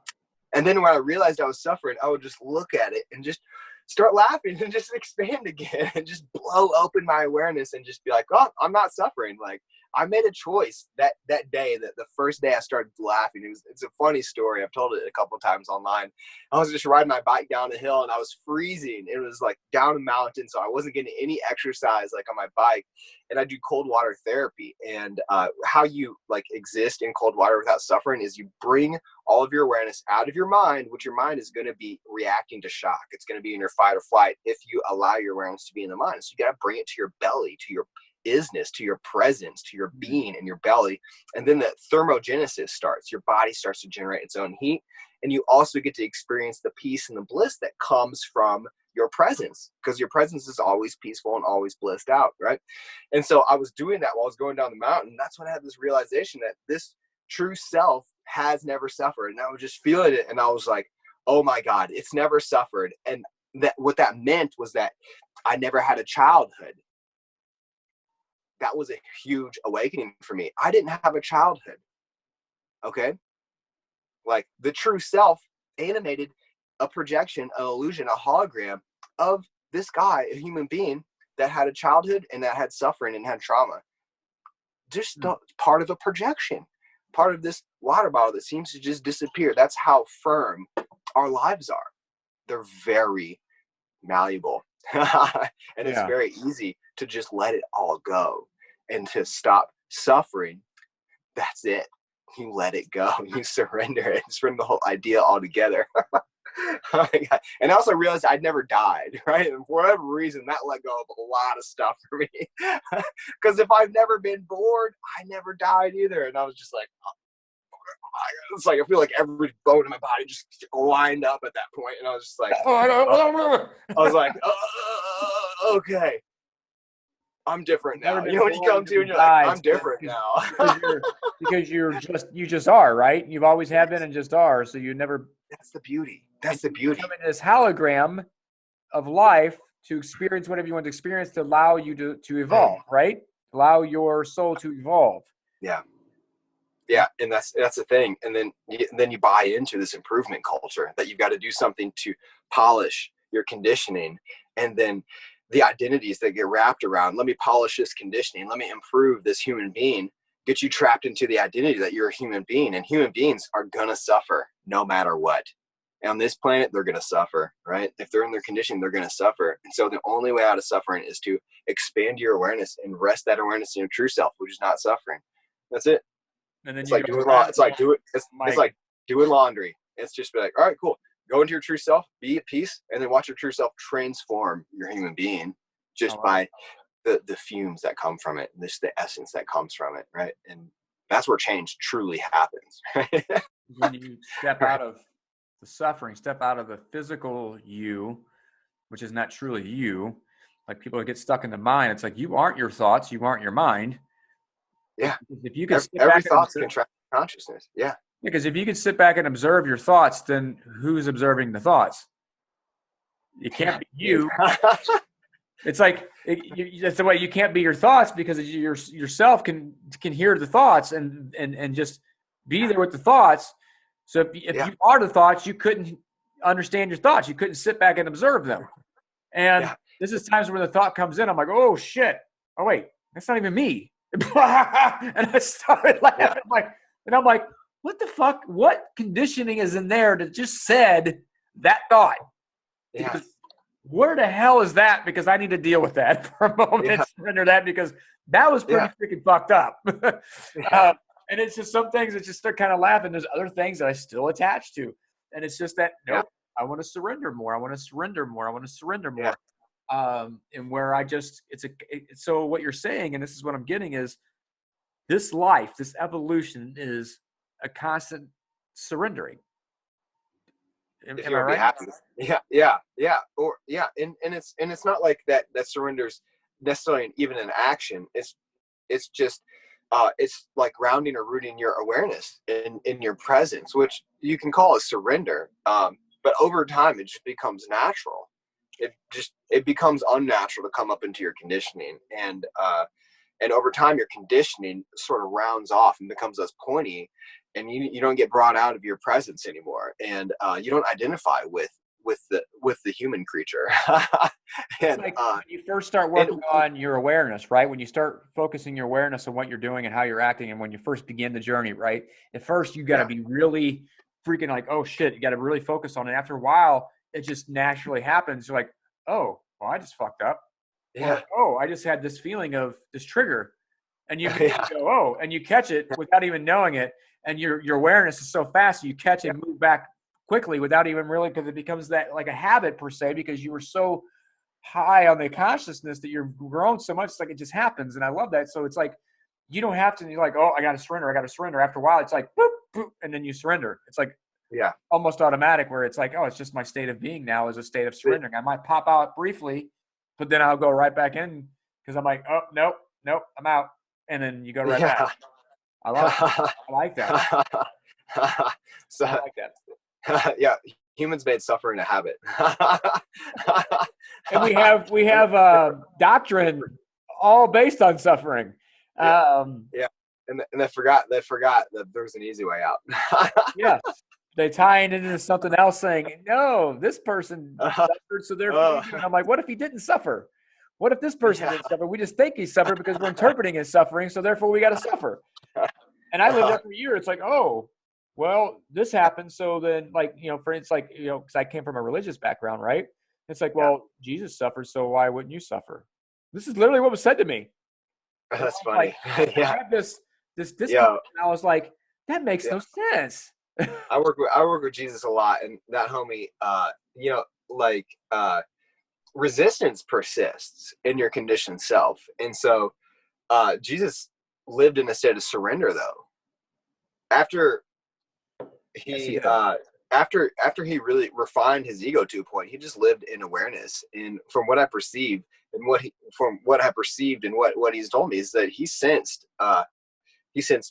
And then when I realized I was suffering, I would just look at it and just start laughing and just expand again and just blow open my awareness and just be like, oh, I'm not suffering. Like I made a choice that day, that the first day I started laughing. It's a funny story. I've told it a couple of times online. I was just riding my bike down the hill and I was freezing. It was like down a mountain, so I wasn't getting any exercise like on my bike. And I do cold water therapy. And how you like exist in cold water without suffering is you bring all of your awareness out of your mind, which your mind is going to be reacting to shock. It's going to be in your fight or flight if you allow your awareness to be in the mind. So you got to bring it to your belly, to your isness, to your presence, to your being in your belly. And then the thermogenesis starts. Your body starts to generate its own heat. And you also get to experience the peace and the bliss that comes from your presence, because your presence is always peaceful and always blissed out, right? And so I was doing that while I was going down the mountain. That's when I had this realization that true self has never suffered. And I was just feeling it. And I was like, oh my God, it's never suffered. And that what that meant was that I never had a childhood. That was a huge awakening for me. I didn't have a childhood. Okay. Like the true self animated a projection, an illusion, a hologram of this guy, a human being that had a childhood and that had suffering and had trauma. Just part of a projection, part of this water bottle that seems to just disappear. That's how firm our lives are. They're very malleable. And it's very easy to just let it all go and to stop suffering. That's it. You let it go. You surrender it. Surrender the whole idea altogether. Oh my God. And I also realized I'd never died, right? And for whatever reason, that let go of a lot of stuff for me. Because if I've never been bored, I never died either. And I was just like, oh, it's like I feel like every bone in my body just lined up at that point. And I was just like, I was like, okay. I'm different now. You know when you come to and you're like, I'm different now. because you just are, right? You've always have been and just are. So you never. That's the beauty. That's the beauty. You come in this hologram of life to experience whatever you want to experience to allow you to evolve, right? Allow your soul to evolve. Yeah. Yeah, and that's the thing. And then you buy into this improvement culture that you've got to do something to polish your conditioning, and then the identities that get wrapped around, let me polish this conditioning, let me improve this human being, get you trapped into the identity that you're a human being, and human beings are gonna suffer no matter what. And on this planet, they're gonna suffer, right? If they're in their conditioning, they're gonna suffer. And so the only way out of suffering is to expand your awareness and rest that awareness in your true self, which is not suffering. That's it. And then it's like doing laundry. It's just be like, all right, cool. Go into your true self, be at peace, and then watch your true self transform your human being just by the fumes that come from it, just the essence that comes from it, right? And that's where change truly happens. Right? When you step out of the suffering, step out of the physical you, which is not truly you. Like people get stuck in the mind. It's like you aren't your thoughts, you aren't your mind. Yeah. If you can every thought's contract consciousness. Yeah. Because if you can sit back and observe your thoughts, then who's observing the thoughts? It can't be you. It's like that's the way you can't be your thoughts, because yourself can hear the thoughts and just be there with the thoughts. So if you are the thoughts, you couldn't understand your thoughts. You couldn't sit back and observe them. And this is times when the thought comes in. I'm like, oh shit! Oh wait, that's not even me. And I started laughing. I'm like, what the fuck? What conditioning is in there that just said that thought? Yeah. Where the hell is that? Because I need to deal with that for a moment and surrender that, because that was pretty freaking fucked up. And it's just some things that just start kind of laughing. There's other things that I still attach to. And it's just that, nope, I want to surrender more. I want to surrender more. I want to surrender more. And where I just, so what you're saying, and this is what I'm getting, is this life, this evolution is a constant surrendering. Am I right? Happy. Yeah. Or and it's not like that surrenders necessarily even an action. It's just it's like grounding or rooting your awareness in your presence, which you can call a surrender. But over time it just becomes natural. It becomes unnatural to come up into your conditioning, and over time your conditioning sort of rounds off and becomes less pointy, and you don't get brought out of your presence anymore, and you don't identify with the human creature. And like when you first start working on your awareness, right? When you start focusing your awareness on what you're doing and how you're acting, and when you first begin the journey, right? At first you got to be really freaking like, oh shit, you got to really focus on it. After a while, it just naturally happens. You're like, oh, well, I just fucked up. Yeah. Or, oh, I just had this feeling of this trigger. And you go, oh, and you catch it without even knowing it. And your awareness is so fast, you catch it and move back quickly without even really, because it becomes that like a habit per se, because you were so high on the consciousness that you're grown so much. It's like it just happens. And I love that. So it's like, you don't have to, you're like, oh, I got to surrender. After a while, it's like, boop, boop, and then you surrender. It's like, almost automatic, where it's like, oh, it's just my state of being now is a state of surrendering. I might pop out briefly, but then I'll go right back in because I'm like, oh, nope, I'm out. And then you go right back. I like that. So, I like that. yeah, humans made suffering a habit. And we have doctrine all based on suffering. Yeah. And they forgot that there's an easy way out. Yeah. They tie it into something else saying, no, this person suffered, so therefore you do. And I'm like, what if he didn't suffer? What if this person didn't suffer? We just think he suffered because we're interpreting his suffering, so therefore we got to suffer. And I lived there for a year. It's like, oh, well, this happened. So then, like, for instance, like, because I came from a religious background, right? It's like, well, Jesus suffered, so why wouldn't you suffer? This is literally what was said to me. That's funny. Like, I had this disconnect, and I was like, that makes no sense. I work with Jesus a lot, and that homie, resistance persists in your conditioned self, and so Jesus lived in a state of surrender, though. After he after he really refined his ego to a point, he just lived in awareness. And from what I perceived, and what he's told me is that he sensed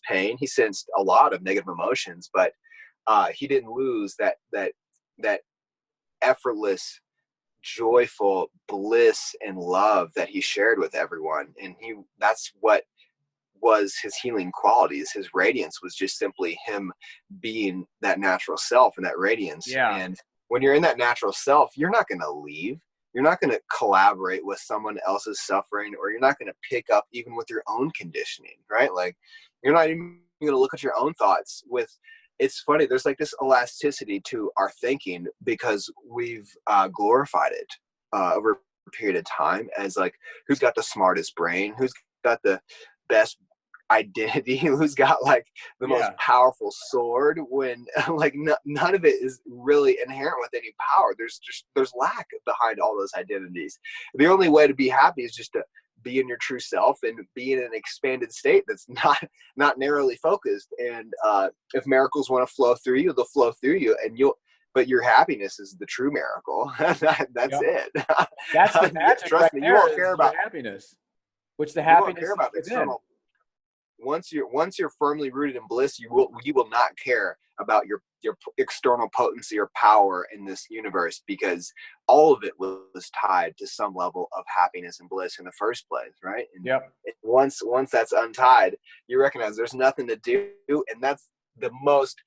pain, he sensed a lot of negative emotions, but he didn't lose that effortless, joyful bliss and love that he shared with everyone. And that's what was his healing qualities. His radiance was just simply him being that natural self and that radiance. Yeah. And when you're in that natural self, you're not going to leave. You're not going to collaborate with someone else's suffering, or you're not going to pick up even with your own conditioning, right? Like, you're not even going to look at your own thoughts with. It's funny. There's like this elasticity to our thinking because we've glorified it over a period of time as like, who's got the smartest brain, who's got the best identity, who's got like the most powerful sword, when like none of it is really inherent with any power. There's lack behind all those identities. The only way to be happy is just to be in your true self and be in an expanded state that's not narrowly focused. And if miracles want to flow through you, they'll flow through you, and but your happiness is the true miracle. That's it. That's the magic. Trust me, you won't care about happiness, which the happiness you won't care about external. Once you're firmly rooted in bliss, you will not care about your external potency or power in this universe, because all of it was tied to some level of happiness and bliss in the first place, right? And once that's untied, you recognize there's nothing to do, and that's the most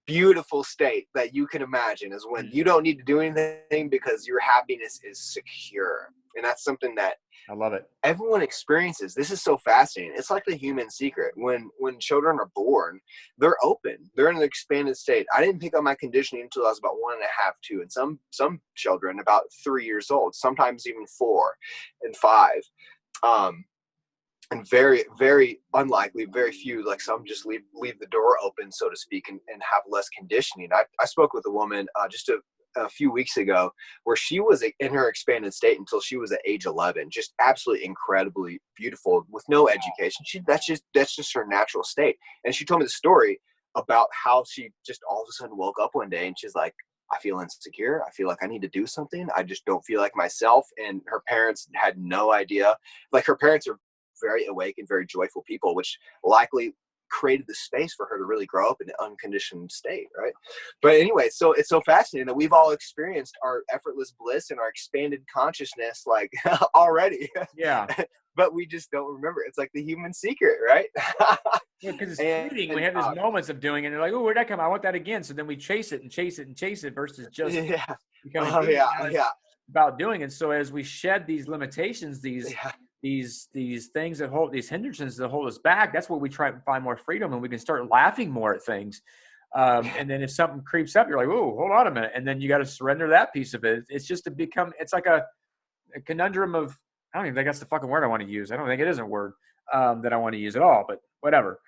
beautiful state that you can imagine, is when you don't need to do anything because your happiness is secure. And that's something that I love it. Everyone experiences. This is so fascinating. It's like the human secret. When children are born, they're open. They're in an expanded state. I didn't pick up my conditioning until I was about 1.5, 2, and some children about 3 years old, sometimes even 4 and 5. And very, very unlikely, very few, like some just leave the door open, so to speak, and have less conditioning. I spoke with a woman just a few weeks ago, where she was in her expanded state until she was at age 11, just absolutely incredibly beautiful with no education. That's just her natural state. And she told me the story about how she just all of a sudden woke up one day and she's like, I feel insecure. I feel like I need to do something. I just don't feel like myself. And her parents had no idea. Like, her parents are very awake and very joyful people, which likely created the space for her to really grow up in an unconditioned state, right? But anyway, so it's so fascinating that we've all experienced our effortless bliss and our expanded consciousness like already. Yeah. But we just don't remember. It's like the human secret, right? Because it's fleeting. We have these moments of doing it, and they're like, oh, where'd that come? I want that again. So then we chase it and chase it and chase it versus just becoming about doing it. So as we shed these limitations, these things that hold, these hindrances that hold us back, that's where we try to find more freedom, and we can start laughing more at things. And then if something creeps up, you're like, oh, hold on a minute. And then you got to surrender that piece of it. It's just it's like a conundrum of, I don't even think that's the fucking word I want to use. I don't think it is a word that I want to use at all, but whatever.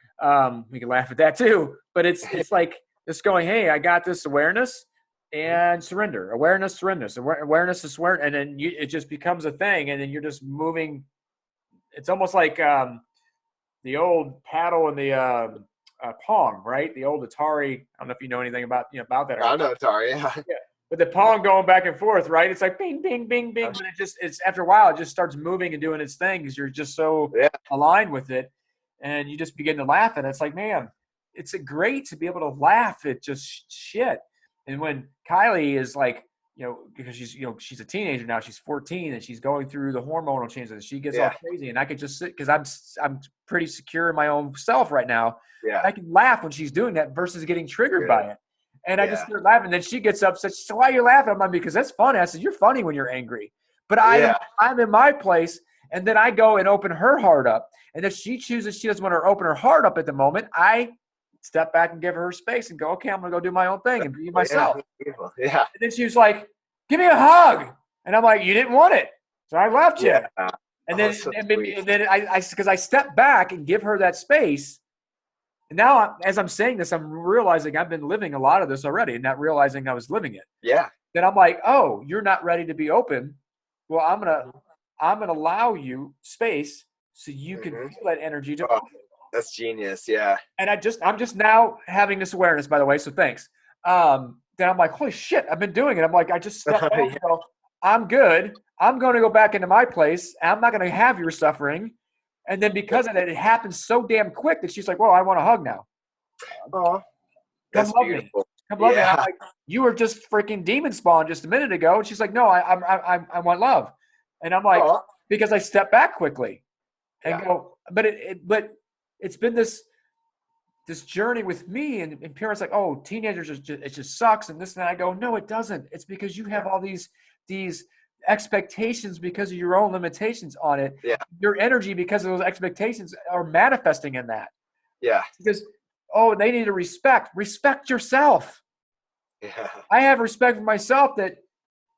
We can laugh at that too, but it's like just going, hey, I got this awareness and surrender, awareness is surrender. And then it just becomes a thing. And then you're just moving. It's almost like the old paddle and the Pong, right? The old Atari. I don't know if you know anything about that. I know Atari, yeah. But the Pong going back and forth, right? It's like bing, bing, bing, bing. But it's after a while, it just starts moving and doing its thing because you're just so aligned with it. and you just begin to laugh. And it's like, man, it's great to be able to laugh at just shit. And when Kylie is like, because she's a teenager now, she's 14 and she's going through the hormonal changes. She gets all crazy, and I could just sit because I'm pretty secure in my own self right now. Yeah. I can laugh when she's doing that versus getting triggered by it. And I just start laughing. And then she gets upset. She's like, why are you laughing? I'm like, because that's funny. I said, you're funny when you're angry. But I'm in my place, and then I go and open her heart up. And if she chooses she doesn't want to open her heart up at the moment, I step back and give her space and go, okay, I'm going to go do my own thing and be myself. Yeah. And then she was like, give me a hug. And I'm like, you didn't want it. So I left you. And then, because I stepped back and give her that space. And now, as I'm saying this, I'm realizing I've been living a lot of this already and not realizing I was living it. Yeah. Then I'm like, oh, you're not ready to be open. Well, I'm gonna allow you space so you can feel that energy. That's genius. Yeah. And I'm just now having this awareness, by the way. So thanks. Then I'm like, holy shit, I've been doing it. I'm like, I just stepped back and go, I'm good. I'm going to go back into my place. I'm not going to have your suffering. And then because of that, it happens so damn quick that she's like, well, I want a hug now. Oh, that's beautiful. Come love me. I'm like, you were just freaking demon spawn just a minute ago. And she's like, no, I want love. And I'm like, because I stepped back quickly and go, but it's been this journey with me, and parents like, oh, teenagers it just sucks and this and that. I go, no, it doesn't. It's because you have all these expectations because of your own limitations on it. Yeah. Your energy, because of those expectations, are manifesting in that. Yeah. Because they need to respect yourself. Yeah. I have respect for myself that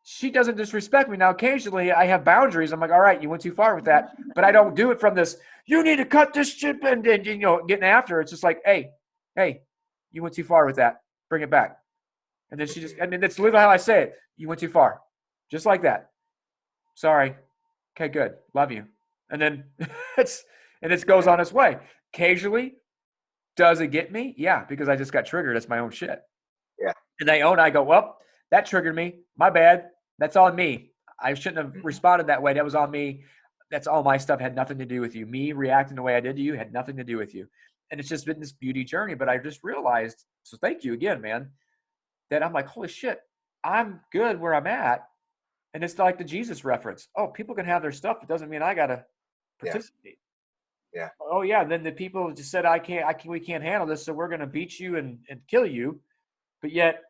she doesn't disrespect me. Now, occasionally I have boundaries. I'm like, all right, you went too far with that, but I don't do it from this, you need to cut this shit and getting after her. It's just like, hey, you went too far with that. Bring it back. And then that's literally how I say it. You went too far. Just like that. Sorry. Okay, good. Love you. And then it goes on its way. Occasionally, does it get me? Yeah, because I just got triggered. That's my own shit. Yeah. And I go, well, that triggered me. My bad. That's on me. I shouldn't have responded that way. That was on me. That's all my stuff. Had nothing to do with you. Me reacting the way I did to you had nothing to do with you. And it's just been this beauty journey. But I just realized, so thank you again, man, that I'm like, holy shit, I'm good where I'm at. And it's like the Jesus reference. Oh, people can have their stuff. It doesn't mean I got to participate. Yeah. Oh, yeah. Then the people just said, we can't handle this, so we're going to beat you and kill you. But yet,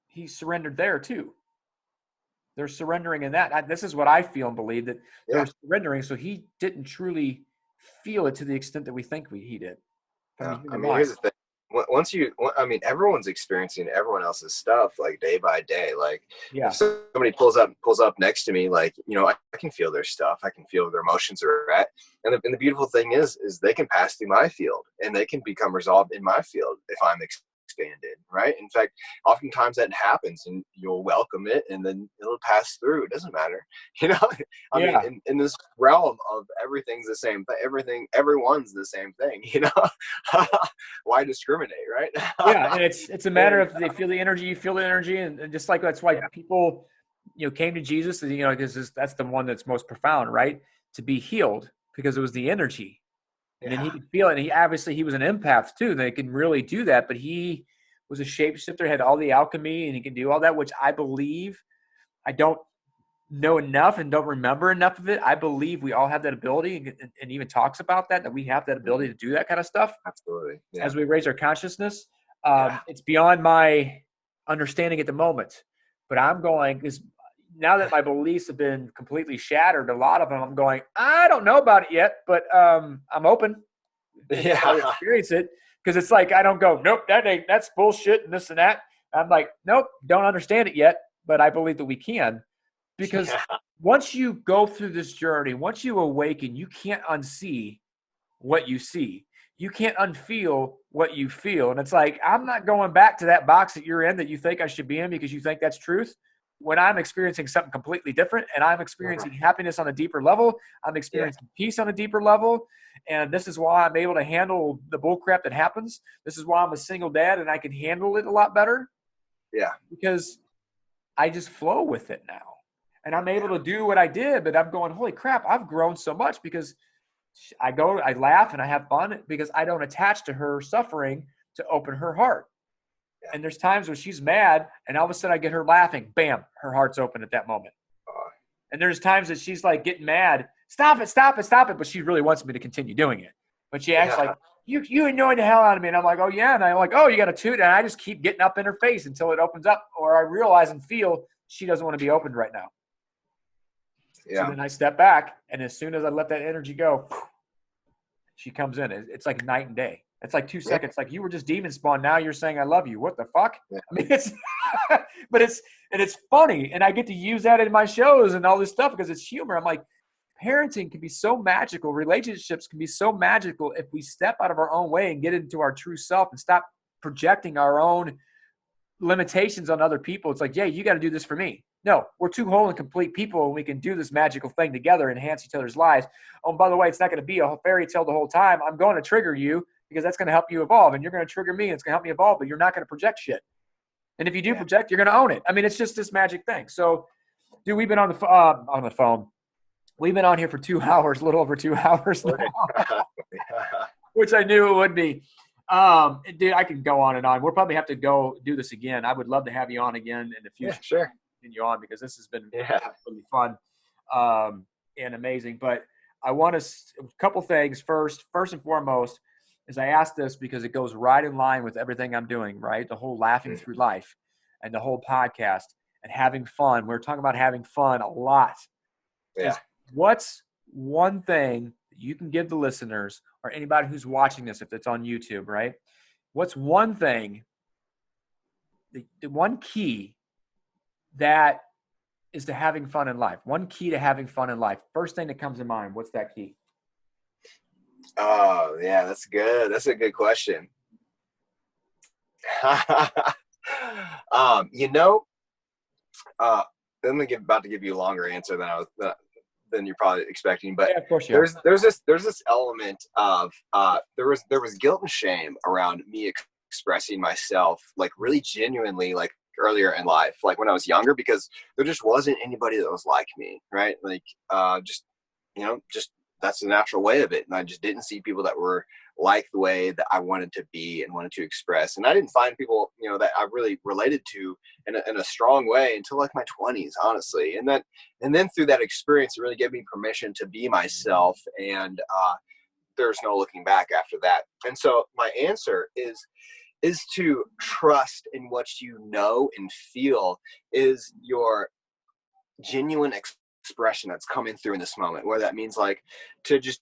he surrendered there too. They're surrendering in that. This is what I feel and believe, that they're surrendering. So he didn't truly feel it to the extent that we think he did. I mean, here's the thing. Everyone's experiencing everyone else's stuff like day by day. Like if somebody pulls up next to me, like, I can feel their stuff. I can feel where their emotions are at. And the beautiful thing is they can pass through my field and they can become resolved in my field if I'm expanded, right? In fact, oftentimes that happens and you'll welcome it and then it'll pass through. It doesn't matter. I mean, in this realm of everything's the same thing, everyone's the same thing, why discriminate, right? Yeah. And it's a matter of they feel the energy, you feel the energy. And just like, that's why people, came to Jesus, because that's the one that's most profound, right? To be healed, because it was the energy. And then he could feel it. And he was an empath too. They can really do that. But he was a shapeshifter, had all the alchemy, and he can do all that, which I believe. I don't know enough and don't remember enough of it. I believe we all have that ability, and even talks about that we have that ability to do that kind of stuff. Absolutely. Yeah. As we raise our consciousness. It's beyond my understanding at the moment. But I'm going, because now that my beliefs have been completely shattered, a lot of them, I'm going, I don't know about it yet, but I'm open to experience it. Because it's like, I don't go, nope, that's bullshit and this and that. I'm like, nope, don't understand it yet, but I believe that we can. Because once you go through this journey, once you awaken, you can't unsee what you see. You can't unfeel what you feel. And it's like, I'm not going back to that box that you're in that you think I should be in because you think that's truth. When I'm experiencing something completely different and I'm experiencing happiness on a deeper level, I'm experiencing peace on a deeper level. And this is why I'm able to handle the bull crap that happens. This is why I'm a single dad and I can handle it a lot better. Yeah. Because I just flow with it now. And I'm able to do what I did, but I'm going, holy crap, I've grown so much because I laugh and I have fun because I don't attach to her suffering to open her heart. Yeah. And there's times when she's mad and all of a sudden I get her laughing, bam, her heart's open at that moment. And there's times that she's like getting mad, stop it, stop it, stop it. But she really wants me to continue doing it. But she acts like, you annoying the hell out of me. And I'm like, oh yeah. And I'm like, oh, you got to toot. And I just keep getting up in her face until it opens up, or I realize and feel she doesn't want to be opened right now. Yeah. So then I step back, and as soon as I let that energy go, she comes in. It's like night and day. It's like 2 seconds. Like, you were just demon spawn. Now you're saying I love you. What the fuck? Yeah. I mean, it's, but it's funny. And I get to use that in my shows and all this stuff because it's humor. I'm like, parenting can be so magical. Relationships can be so magical if we step out of our own way and get into our true self and stop projecting our own limitations on other people. It's like, yeah, you got to do this for me. No, we're two whole and complete people, and we can do this magical thing together, enhance each other's lives. Oh, and by the way, it's not going to be a fairy tale the whole time. I'm going to trigger you because that's going to help you evolve, and you're going to trigger me, and it's going to help me evolve, but you're not going to project shit. And if you do project, you're going to own it. I mean, it's just this magic thing. So, dude, we've been on the phone. We've been on here for 2 hours, a little over 2 hours now, which I knew it would be. Dude, I can go on and on. We'll probably have to go do this again. I would love to have you on again in the future. Yeah, sure. You on, because this has been really fun and amazing. But I want a couple things. First and foremost is I ask this because it goes right in line with everything I'm doing, right? The whole laughing through life and the whole podcast and having fun. We're talking about having fun a lot. Yeah. What's one thing that you can give the listeners or anybody who's watching this, if it's on YouTube, right? What's one thing, the one key that is to having fun in life? One key to having fun in life. First thing that comes to mind, what's that key? Oh, yeah, that's good. That's a good question. I'm about to give you a longer answer than you're probably expecting, but of course there's this element of there was guilt and shame around me expressing myself, like really genuinely, like earlier in life, like when I was younger, because there just wasn't anybody that was like me, right? Like just that's the natural way of it, and I just didn't see people that were like the way that I wanted to be and wanted to express, and I didn't find people that I really related to in a strong way until like my 20s, honestly. And then through that experience, it really gave me permission to be myself, and there's no looking back after that. And so my answer is to trust in what you know and feel is your genuine expression that's coming through in this moment, where that means like to just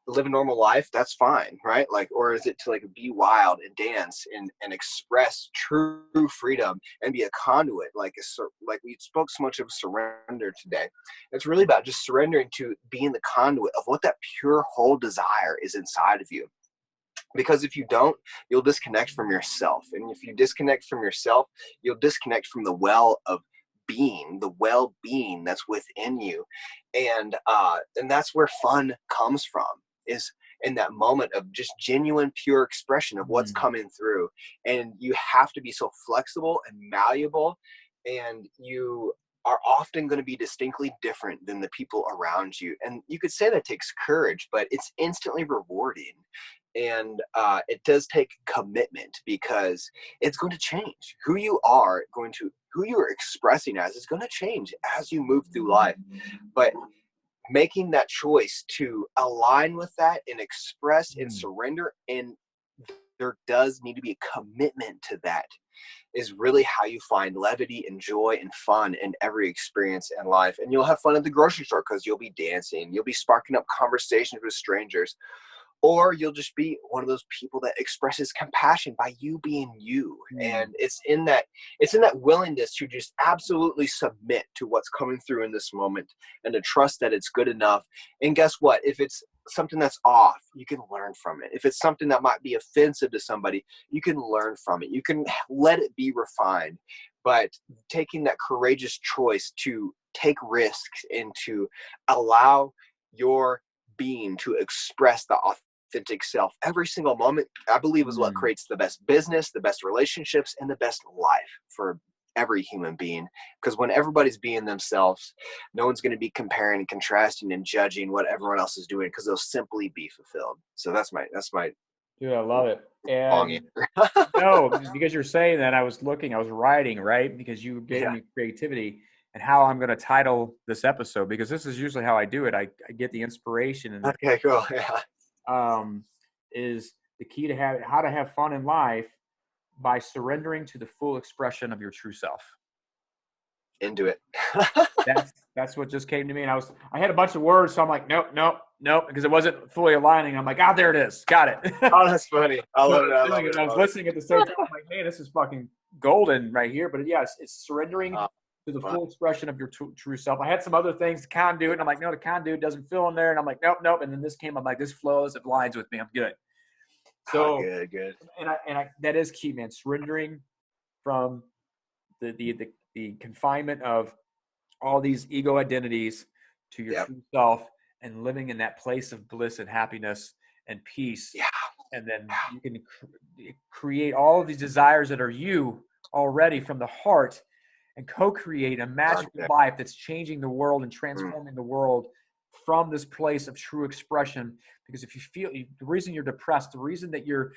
live a normal life, that's fine, right? Like, or is it to like be wild and dance and express true freedom and be a conduit? Like we spoke so much of surrender today. It's really about just surrendering to being the conduit of what that pure whole desire is inside of you. Because if you don't, you'll disconnect from yourself. And if you disconnect from yourself, you'll disconnect from the well of being, the well-being that's within you. And that's where fun comes from, is in that moment of just genuine, pure expression of what's coming through. And you have to be so flexible and malleable, and you are often going to be distinctly different than the people around you. And you could say that takes courage, but it's instantly rewarding. And it does take commitment, because it's going to change. Who you are expressing as is going to change as you move through life. But making that choice to align with that and express and surrender, and there does need to be a commitment to that, is really how you find levity and joy and fun in every experience in life. And you'll have fun at the grocery store because you'll be dancing, you'll be sparking up conversations with strangers. Or you'll just be one of those people that expresses compassion by you being you. And it's in that willingness to just absolutely submit to what's coming through in this moment, and to trust that it's good enough. And guess what? If it's something that's off, you can learn from it. If it's something that might be offensive to somebody, you can learn from it. You can let it be refined. But taking that courageous choice to take risks and to allow your being to express the authentic self every single moment, I believe, is what creates the best business, the best relationships, and the best life for every human being, because when everybody's being themselves, no one's going to be comparing and contrasting and judging what everyone else is doing, because they'll simply be fulfilled. So that's my Dude, I love it. long And answer. no, because you're saying that, I was writing, right? Because you gave me creativity and how I'm going to title this episode, because this is usually how I do it. I get the inspiration, and Okay, cool. Yeah. Is the key to how to have fun in life by surrendering to the full expression of your true self. Into it. That's what just came to me, and I had a bunch of words, so I'm like, nope, because it wasn't fully aligning. I'm like, there it is, got it. Oh, that's funny. I love it. I love it. I was listening at the same time. I'm like, man, this is fucking golden right here. But yeah, it's surrendering to the full expression of your true self. I had some other things, the conduit, and I'm like, no, the conduit doesn't fill in there, and I'm like, nope. And then this came, I'm like, this flows, it aligns with me, I'm good. So good. And I that is key, man. Surrendering from the confinement of all these ego identities to your true self, and living in that place of bliss and happiness and peace. Yeah. And then you can create all of these desires that are you already from the heart, and co-create a magical life that's changing the world and transforming the world from this place of true expression. Because if you feel the reason you're depressed, the reason that you're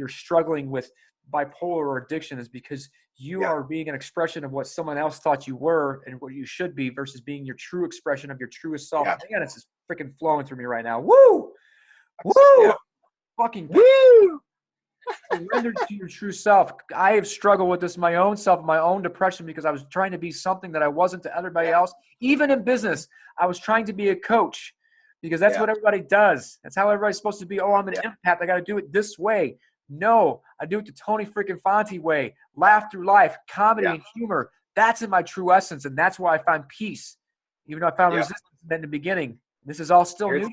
struggling with bipolar or addiction, is because you are being an expression of what someone else thought you were and what you should be, versus being your true expression of your truest self. Man, it's just freaking flowing through me right now. Woo! Woo! Fucking woo! Surrender to your true self. I have struggled with this my own self, my own depression, because I was trying to be something that I wasn't to everybody else. Even in business, I was trying to be a coach, because that's what everybody does. That's how everybody's supposed to be. Oh, I'm an empath. I got to do it this way. No, I do it the Tony freaking Fonte way. Laugh through life, comedy and humor. That's in my true essence, and that's why I find peace, even though I found resistance in the beginning. This is all still new.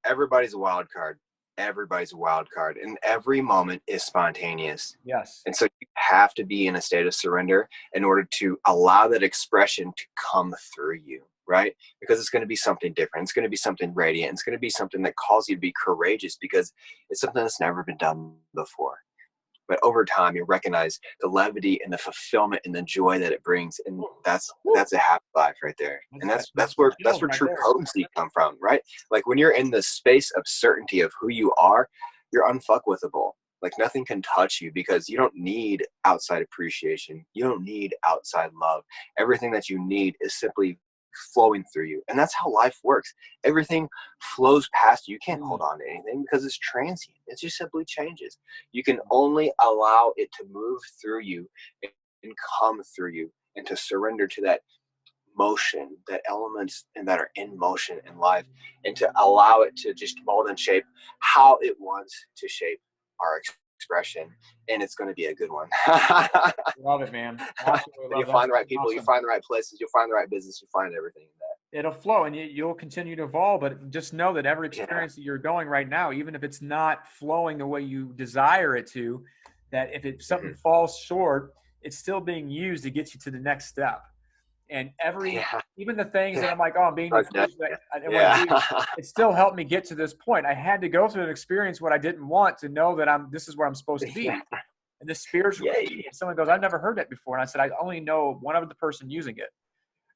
Everybody's a wild card. Everybody's a wild card, and every moment is spontaneous. Yes. And so you have to be in a state of surrender in order to allow that expression to come through you, right? Because it's going to be something different. It's going to be something radiant. It's going to be something that calls you to be courageous, because it's something that's never been done before. But over time, you recognize the levity and the fulfillment and the joy that it brings, and that's a happy life right there. And that's where true potency come from, right? Like when you're in the space of certainty of who you are, you're unfuckwithable. Like nothing can touch you, because you don't need outside appreciation. You don't need outside love. Everything that you need is simply flowing through you. And that's how life works. Everything flows past you. You can't hold on to anything, because it's transient. It just simply changes. You can only allow it to move through you and come through you, and to surrender to that motion, that elements and that are in motion in life, and to allow it to just mold and shape how it wants to shape our expression. And it's going to be a good one. Love it, man. You'll find the right people, you'll find the right places, you'll find the right business, you'll find everything in that. It'll flow, and you'll continue to evolve. But just know that every experience that you're going right now, even if it's not flowing the way you desire it to, that if something falls short, it's still being used to get you to the next step. And even the things that I'm like, I'm being diffused, it still helped me get to this point. I had to go through an experience what I didn't want to know that this is where I'm supposed to be. And this spiritual, and someone goes, I've never heard that before. And I said, I only know one other person using it.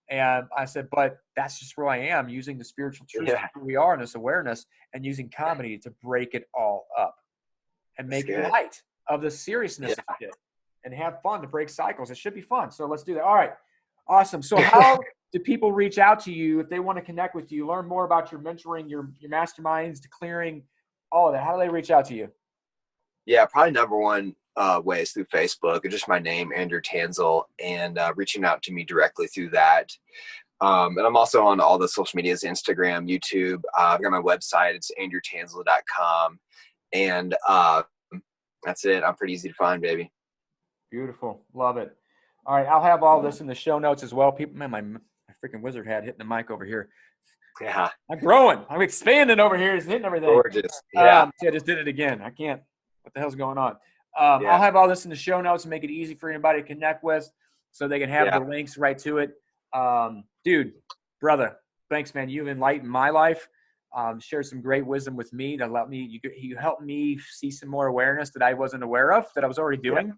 And I said, but that's just where I am, using the spiritual truth of who we are and this awareness, and using comedy to break it all up and make it light of the seriousness of it, and have fun to break cycles. It should be fun. So let's do that. All right. Awesome. So how do people reach out to you if they want to connect with you, learn more about your mentoring, your masterminds, the clearing, all of that? How do they reach out to you? Yeah, probably number one way is through Facebook, or just my name, Andrew Tansil, and reaching out to me directly through that. And I'm also on all the social medias, Instagram, YouTube. I've got my website. It's andrewtansil.com. And that's it. I'm pretty easy to find, baby. Beautiful. Love it. All right, I'll have all this in the show notes as well. People, man, my freaking wizard hat hitting the mic over here. Yeah. I'm growing. I'm expanding over here. It's hitting everything. Gorgeous. Yeah. I just did it again. I can't. What the hell's going on? I'll have all this in the show notes and make it easy for anybody to connect with, so they can have the links right to it. Dude, brother, thanks, man. You've enlightened my life. Shared some great wisdom with me to let me. You helped me see some more awareness that I wasn't aware of, that I was already doing.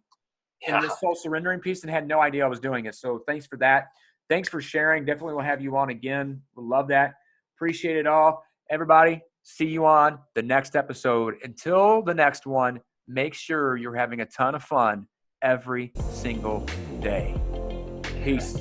in this whole surrendering piece and had no idea I was doing it. So thanks for that. Thanks for sharing. Definitely will have you on again. We'll love that. Appreciate it all. Everybody, see you on the next episode. Until the next one, make sure you're having a ton of fun every single day. Peace.